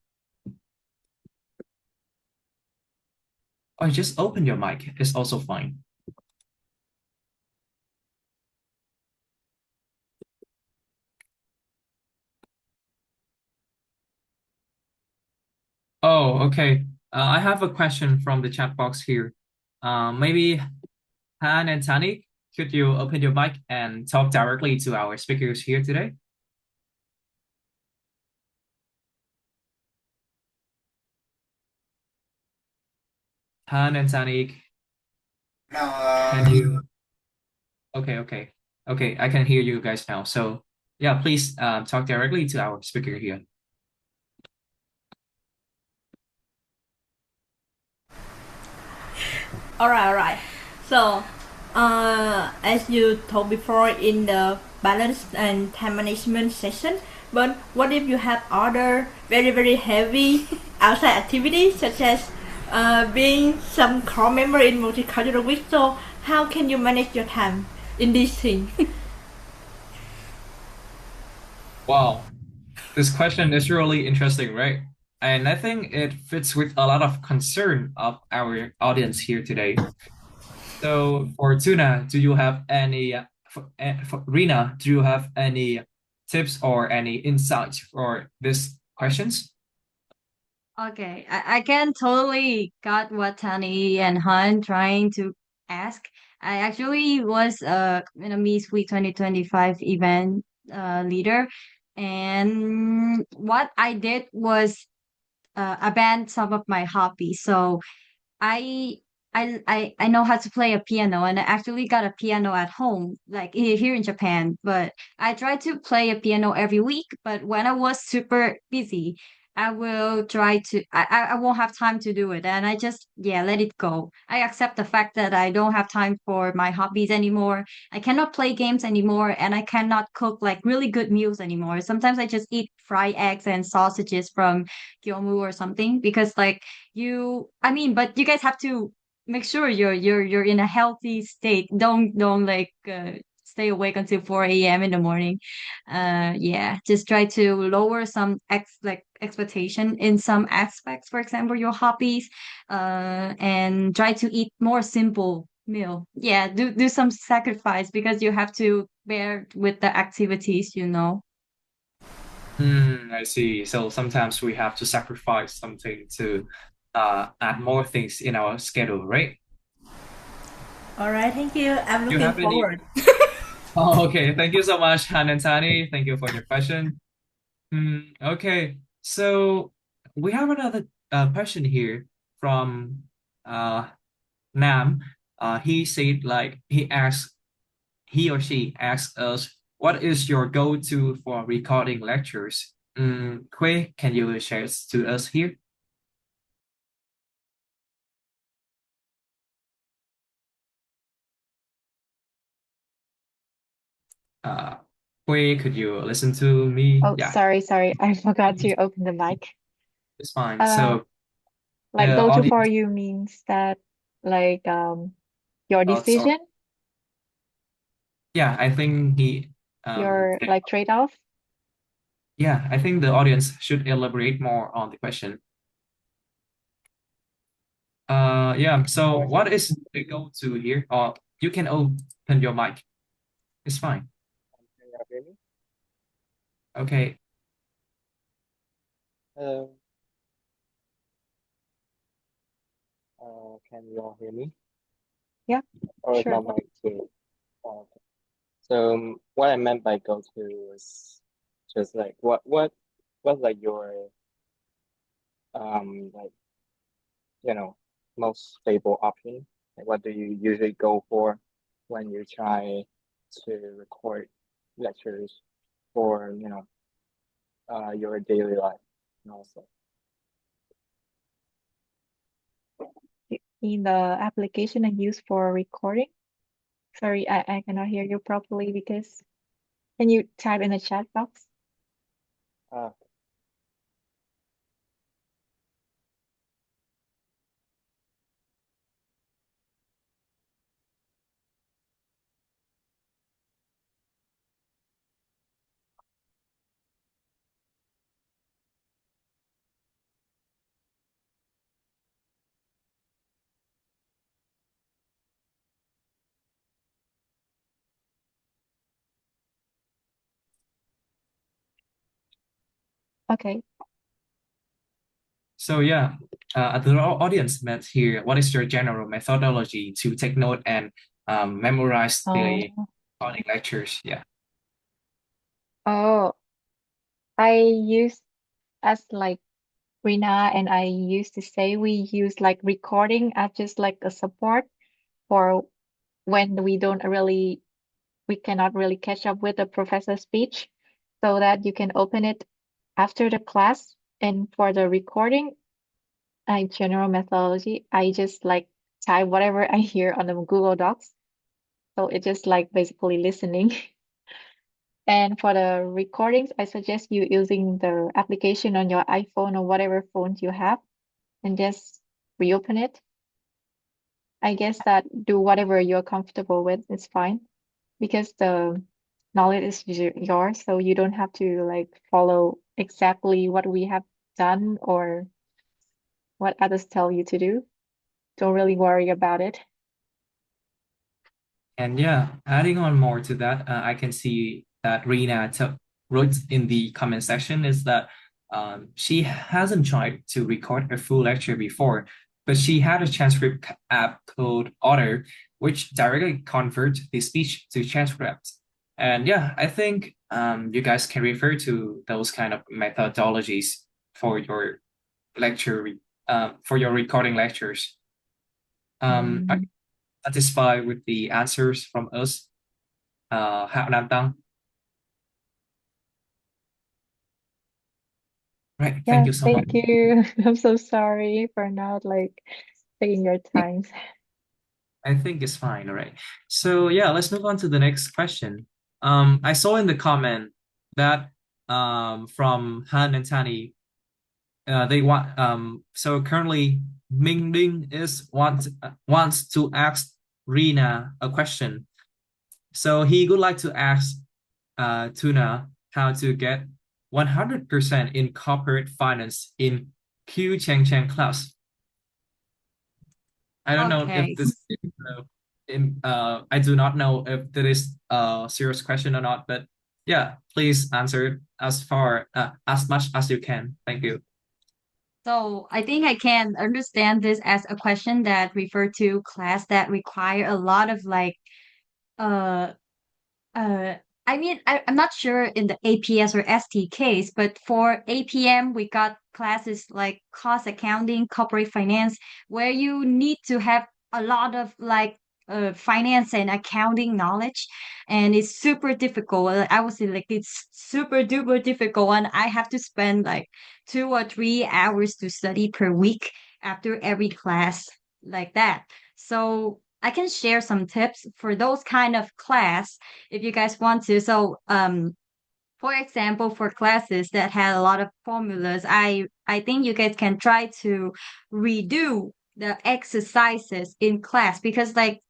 Or just open your mic. It's also fine. Oh, okay. I have a question from the chat box here. Maybe Han and Tani, could you open your mic and talk directly to our speakers here today? Han and Tani, can you? Okay. Okay, I can hear you guys now. So yeah, please talk directly to our speaker here. All right. So, as you told before in the balance and time management session, but what if you have other very heavy outside activities such as being some core member in multicultural week? So, how can you manage your time in these things? Wow, this question is really interesting, right? And I think it fits with a lot of concern of our audience here today. So for Tuna, do you have any, for Rina, do you have any tips or any insights for these questions? Okay, I can totally got what Tani and Han trying to ask. I actually was in a Miss Week 2025 event leader, and what I did was abandon some of my hobbies. So I I know how to play a piano, and I actually got a piano at home, like here in Japan. But I try to play a piano every week. But when I was super busy, I will try to I won't have time to do it, and I just let it go. I accept the fact that I don't have time for my hobbies anymore. I cannot play games anymore, and I cannot cook like really good meals anymore. Sometimes I just eat fried eggs and sausages from Gyomu or something because like I mean, but you guys have to make sure you're in a healthy state. Don't like stay awake until 4 a.m. in the morning. Yeah, just try to lower some expectation in some aspects, for example, your hobbies, and try to eat more simple meal. Yeah, do some sacrifice because you have to bear with the activities, you know. I see. So sometimes we have to sacrifice something to add more things in our schedule, right? All right, thank you. I'm Do you looking have any? forward. Oh, okay. Thank you so much, Han and Tani. Thank you for your question. Okay. So we have another question here from uh Nam. He said like he or she asks us, what is your go-to for recording lectures? Quay, can you share it to us here? Uh, Quay, could you listen to me? Oh, Yeah, sorry. I forgot to open the mic. it's fine. Uh, So like the go to for audience you means that like your thoughts or decision, yeah, I think your like trade-off. yeah, I think the audience should elaborate more on the question. Yeah, so what is the go-to here? Or you can open your mic. It's fine. Can you hear me? Okay. Hello. Can you all hear me? Yeah, Or is my sure. mic too? Oh, okay. So what I meant by go to was just like what's like your like you know most stable option? Like what do you usually go for when you try to record lectures for your daily life and also. In the application I use for recording. Sorry, I cannot hear you properly because can you type in the chat box? Uh, Okay. So yeah, the audience met here. What is your general methodology to take note and memorize the Oh, recording lectures? Yeah. oh, I use as like Rina and I used to say we use like recording as just like a support for when we cannot really catch up with the professor's speech, so that you can open it after the class. And for the recording, general methodology, I just like type whatever I hear on the Google Docs. So it's just like basically listening. And for the recordings, I suggest you using the application on your iPhone or whatever phones you have and just reopen it. I guess that do whatever you're comfortable with is fine because the knowledge is yours, so you don't have to like follow exactly what we have done or what others tell you to do. Don't really worry about it. And yeah, adding on more to that, I can see that Rina wrote in the comment section is that she hasn't tried to record a full lecture before, but she had a transcript app called Otter, which directly converts the speech to transcript. And yeah, I think you guys can refer to those kind of methodologies for your lecture, for your recording lectures. Are Mm, you satisfied with the answers from us? Hạo Nam Tăng. Right, thank yeah, you so much. thank you. I'm so sorry for not like taking your time. I think it's fine, all right. So yeah, let's move on to the next question. I saw in the comment that from Han and Tani, they want so currently Ming Ling wants to ask Rina a question. So he would like to ask Tuna how to get 100% in corporate finance in Q Cheng Cheng class. I don't know if Okay. this I do not know if that is a serious question or not, but yeah, please answer it as much as you can. Thank you. So I think I can understand this as a question that refer to class that require a lot of like uh I mean, I'm not sure in the APS or ST case, but for APM, we got classes like cost accounting, corporate finance, where you need to have a lot of like finance and accounting knowledge, and it's super difficult. I would say like it's super duper difficult, and I have to spend like 2 or 3 hours to study per week after every class like that. So I can share some tips for those kind of class if you guys want to. So, for example, for classes that had a lot of formulas, I think you guys can try to redo the exercises in class because like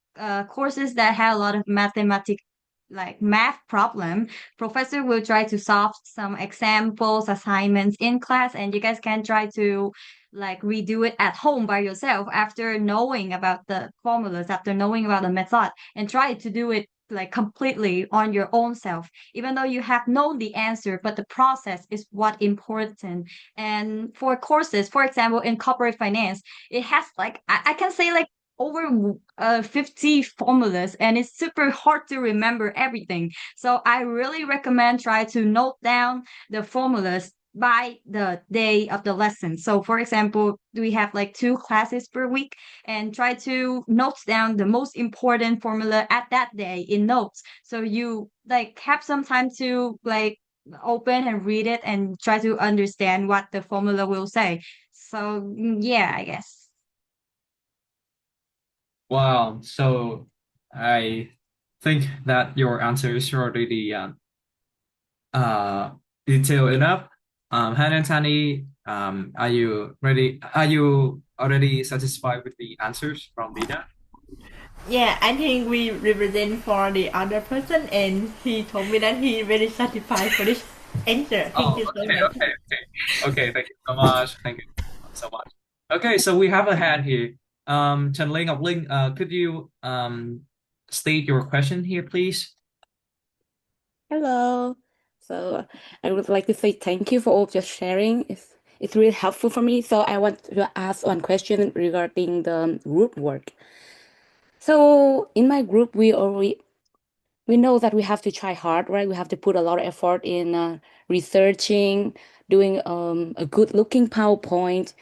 courses that have a lot of mathematics like math problem, professor will try to solve some examples, assignments in class, and you guys can try to like redo it at home by yourself after knowing about the formulas, after knowing about the method, and try to do it like completely on your own self even though you have known the answer, but the process is what important. And for courses, for example, in corporate finance, it has like I can say like over 50 formulas and it's super hard to remember everything. So I really recommend try to note down the formulas by the day of the lesson. So for example, we have like 2 classes per week and try to note down the most important formula at that day in notes. So you like have some time to like open and read it and try to understand what the formula will say. So yeah, I guess. Wow. So I think that your answer is already uh detailed enough. Han and Tani, are you ready? Are you already satisfied with the answers from Lina? Yeah, I think we represent for the other person, and he told me that he very satisfied for this answer. Thank Oh, you so okay, much. okay, okay. Okay, thank you so much. Thank you so much. Okay, so we have a hand here. Trần Lê Ngọc Linh, could you state your question here, please? Hello. So I would like to say thank you for all your sharing. It's really helpful for me. So I want to ask one question regarding the group work. So in my group, we know that we have to try hard, right? We have to put a lot of effort in researching, doing a good looking PowerPoint,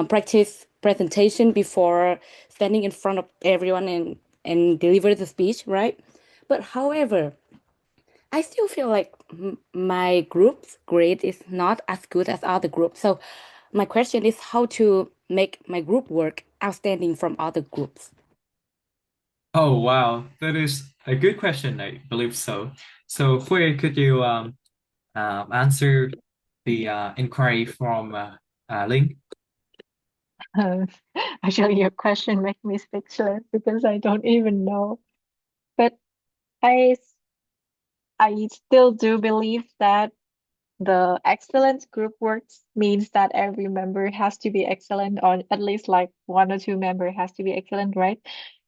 practice presentation before standing in front of everyone and deliver the speech, right? But however, I still feel like my group's grade is not as good as other groups. So my question is how to make my group work outstanding from other groups. Oh, wow. That is a good question, I believe so. So, Hui, could you answer the inquiry from Ling? Um, Actually, your question makes me speechless because I don't even know. But I I still do believe that the excellent group works means that every member has to be excellent, or at least like 1 or 2 member has to be excellent, right?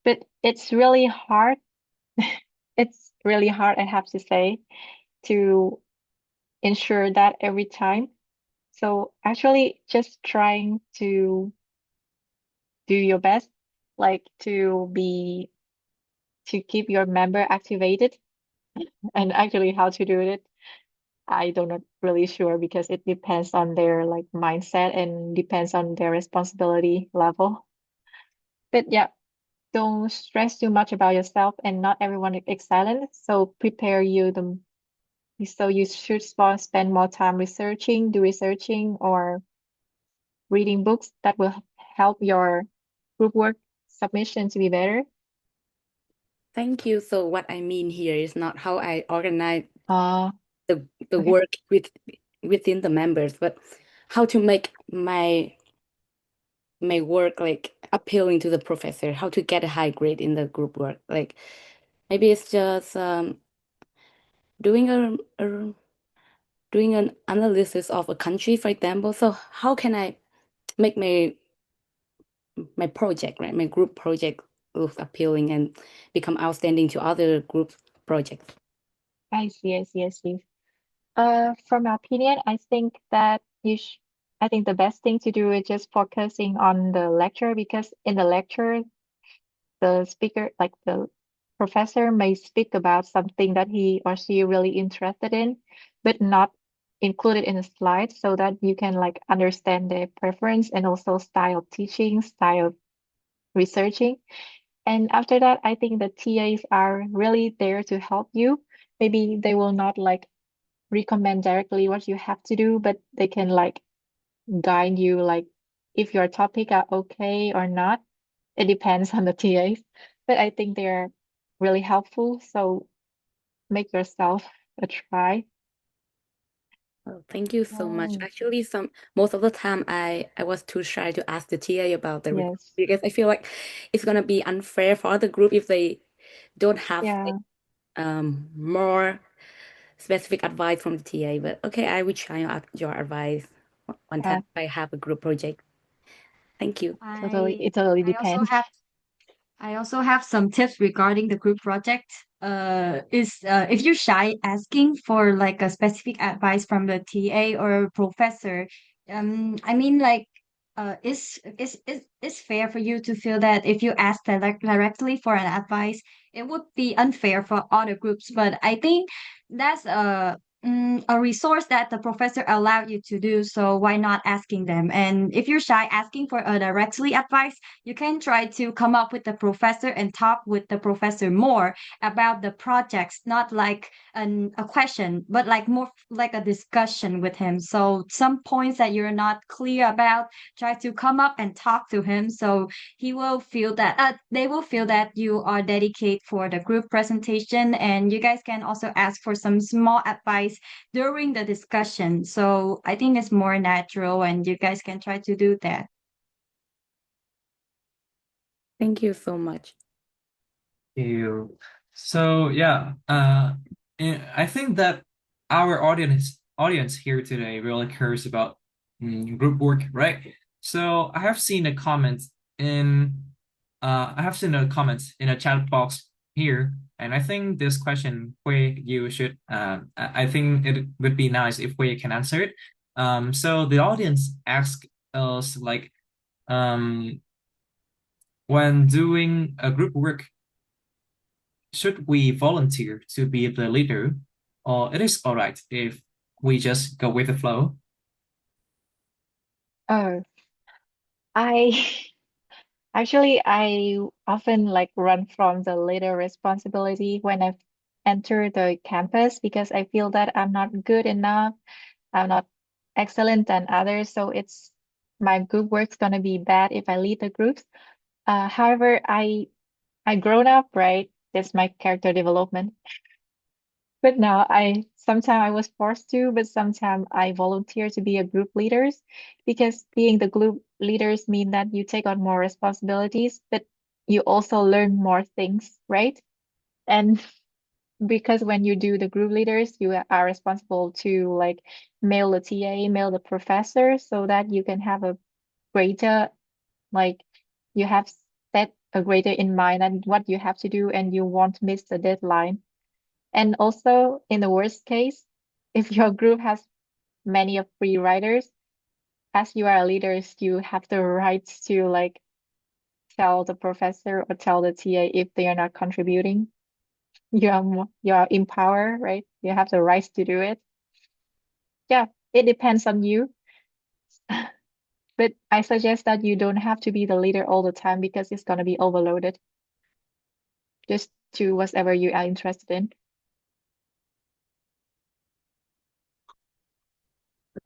But it's really hard. It's really hard, I have to say, to ensure that every time. So actually just trying to do your best, like to keep your member activated. And actually how to do it, I don't not really sure because it depends on their like mindset and depends on their responsibility level. But yeah, don't stress too much about yourself and not everyone is excellent. So prepare you the so you should spend more time researching, do researching or reading books that will help your group work submission to be better. Thank you. So what I mean here is not how I organize Uh, the okay. work within the members, but how to make my work like appealing to the professor, how to get a high grade in the group work. Like maybe it's just doing doing an analysis of a country, for example. So how can I make my project, right? My group project look appealing and become outstanding to other group projects. I see, I see, I see. From my opinion, I think that I think the best thing to do is just focusing on the lecture because in the lecture, the speaker, like the professor may speak about something that he or she really interested in, but not included in the slide so that you can like understand their preference and also style of teaching, style of researching. And after that, I think the TAs are really there to help you. Maybe they will not like recommend directly what you have to do, but they can like guide you like if your topic are okay or not. It depends on the TAs, but I think they're really helpful. So make yourself a try. Oh, thank you so much. Oh, Actually, most of the time I was too shy to ask the TA about the request yes. because I feel like it's gonna be unfair for the group if they don't have like Yeah. more specific advice from the TA. But okay, I will try your advice one Yeah. time if I have a group project. Thank you. Totally. I It totally I also depends. have I also have some tips regarding the group project. Is if you're shy asking for like a specific advice from the TA or professor, I mean like it's fair for you to feel that if you ask directly for an advice, it would be unfair for other groups. But I think that's a resource that the professor allowed you to do. So why not asking them? And if you're shy asking for a directly advice, you can try to come up with the professor and talk with the professor more about the projects, not like a question, but like more like a discussion with him. So some points that you're not clear about, try to come up and talk to him. So he will feel that they will feel that you are dedicated for the group presentation, and you guys can also ask for some small advice during the discussion. So I think it's more natural, and you guys can try to do that. Thank you so much. You. So yeah, I think that our audience here today really cares about group work, right? So I have seen a comment in a chat box here, and I think this question, Hui, you should I think it would be nice if we can answer it. So the audience asked us like when doing a group work, should we volunteer to be the leader, or it is all right if we just go with the flow? Oh, I actually I often like run from the leader responsibility when I enter the campus because I feel that I'm not good enough. I'm not excellent than others, so it's my group work's gonna be bad if I lead the groups. However, I grown up, right? That's my character development. But now I sometimes I was forced to, but sometimes I volunteer to be a group leaders because being the group leaders mean that you take on more responsibilities, but you also learn more things, right? And because when you do the group leaders, you are responsible to like mail the TA, mail the professor so that you can have a greater like you have set a greater in mind and what you have to do and you won't miss the deadline. And also, in the worst case, if your group has many of free riders, as you are leaders, you have the right to like tell the professor or tell the TA if they are not contributing. You are in power, right? You have the rights to do it. Yeah, it depends on you. But I suggest that you don't have to be the leader all the time because it's gonna be overloaded. Just do whatever you are interested in.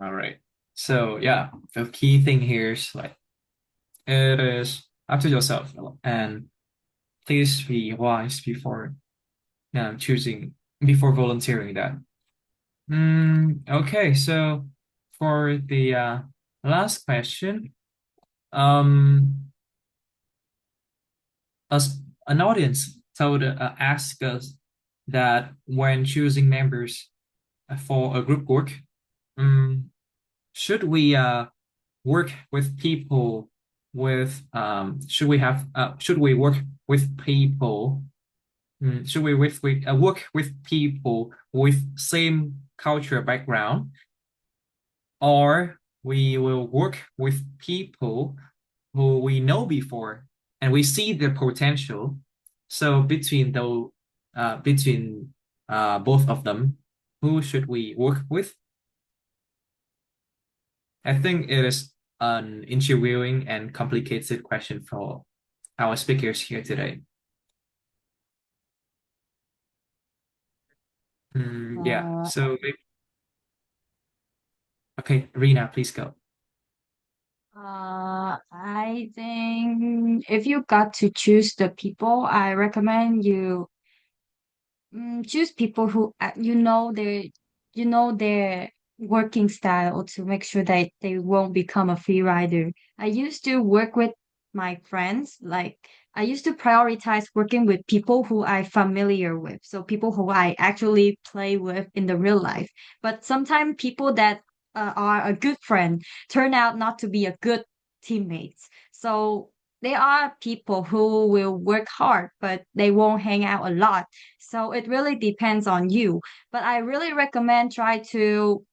All right. So yeah, the key thing here is like it is up to yourself, and please be wise before choosing before volunteering that. Okay, so for the last question, um, as an audience told asked us that when choosing members for a group work, um, should we work with people should we work with people should we work with people with same cultural background, or we will work with people who we know before and we see the potential, So between both of them, who should we work with? I think it is an interviewing and complicated question for our speakers here today. Yeah. So okay, Rina, please go. I think if you got to choose the people, I recommend you choose people who you know their working style to make sure that they won't become a free rider. I used to work with my friends, like I used to prioritize working with people who I familiar with, so people who I actually play with in the real life. But sometimes people that are a good friend turn out not to be a good teammates. So there are people who will work hard, but they won't hang out a lot, so it really depends on you. But I really recommend try to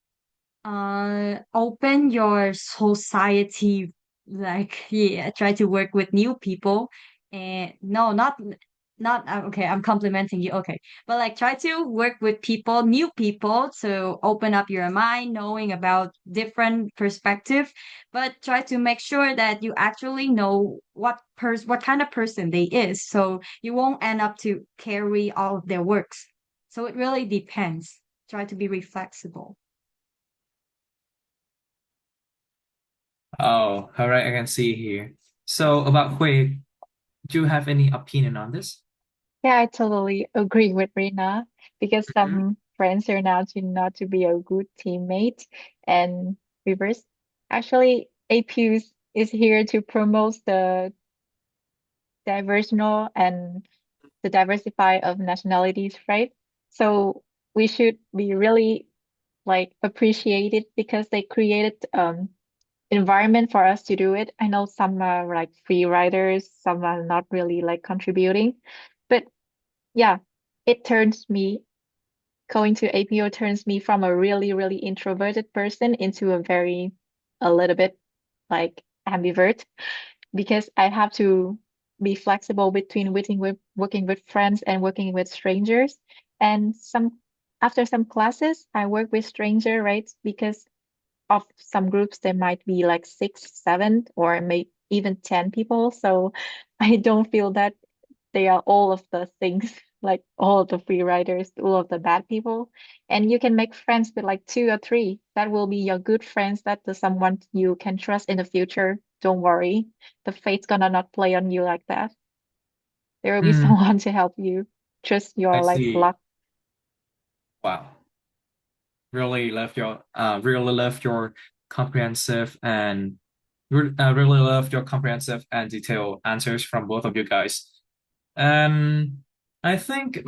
open your society, like yeah, try to work with new people. And no, not okay, I'm complimenting you. Okay. But like try to work with people, new people, to open up your mind, knowing about different perspective, but try to make sure that you actually know what kind of person they is, so you won't end up to carry all of their works. So it really depends. Try to be flexible. Oh, all right, I can see here. So about Hui, do you have any opinion on this? Yeah, I totally agree with Rina because Mhm. some friends turn out to not to be a good teammate and reverse. Actually, APUS is here to promote the diversional and the diversify of nationalities, right? So we should be really like appreciated because they created environment for us to do it. I know some are like free riders, some are not really like contributing, but yeah, it turns me going to APO turns me from a really, really introverted person into a little bit like ambivert because I have to be flexible between working with friends and working with strangers. And after some classes, I work with stranger, right? Because of some groups, there might be like six, seven, or maybe even 10 people. So I don't feel that they are all of the things, like all of the free riders, all of the bad people. And you can make friends with like two or three. That will be your good friends. That is someone you can trust in the future. Don't worry. The fate's gonna not play on you like that. There will be Hmm, someone to help you. Trust I your like see. luck. Wow. Really love your comprehensive and really love your comprehensive and detailed answers from both of you guys. I think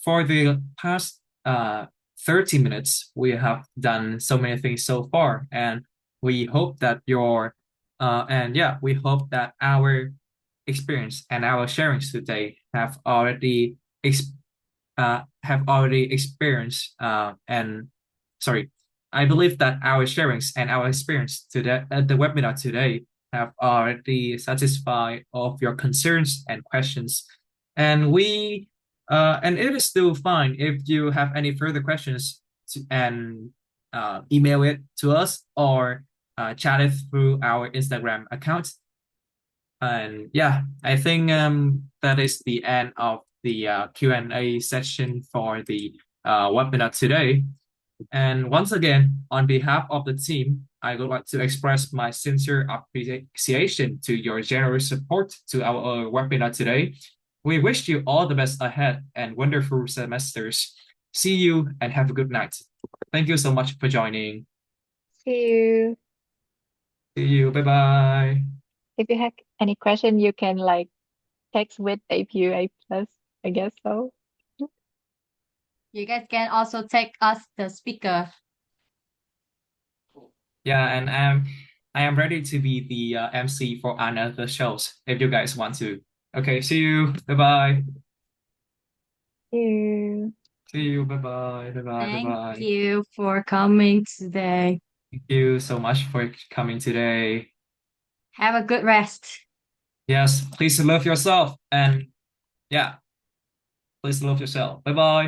for the past 30 minutes we have done so many things so far, and we hope that we hope that our experience and our sharings today have already experienced and sorry, I believe that our sharings and our experience today at the webinar today have already satisfied all of your concerns and questions. And it is still fine if you have any further questions and email it to us or chat it through our Instagram account. And yeah, I think that is the end of the Q&A session for the webinar today. And once again, on behalf of the team, I would like to express my sincere appreciation to your generous support to our webinar today. We wish you all the best ahead and wonderful semesters. See you and have a good night. Thank you so much for joining. See you. See you. Bye bye. If you have any question, you can like text with APUA plus, I guess so. You guys can also take us the speaker. Yeah, and I am ready to be the MC for another shows if you guys want to. Okay, see you. Bye bye. See you. See you. Bye bye. Bye bye. Bye Thank bye. you for coming today. Thank you so much for coming today. Have a good rest. Yes, please love yourself and Yeah, please love yourself. Bye bye.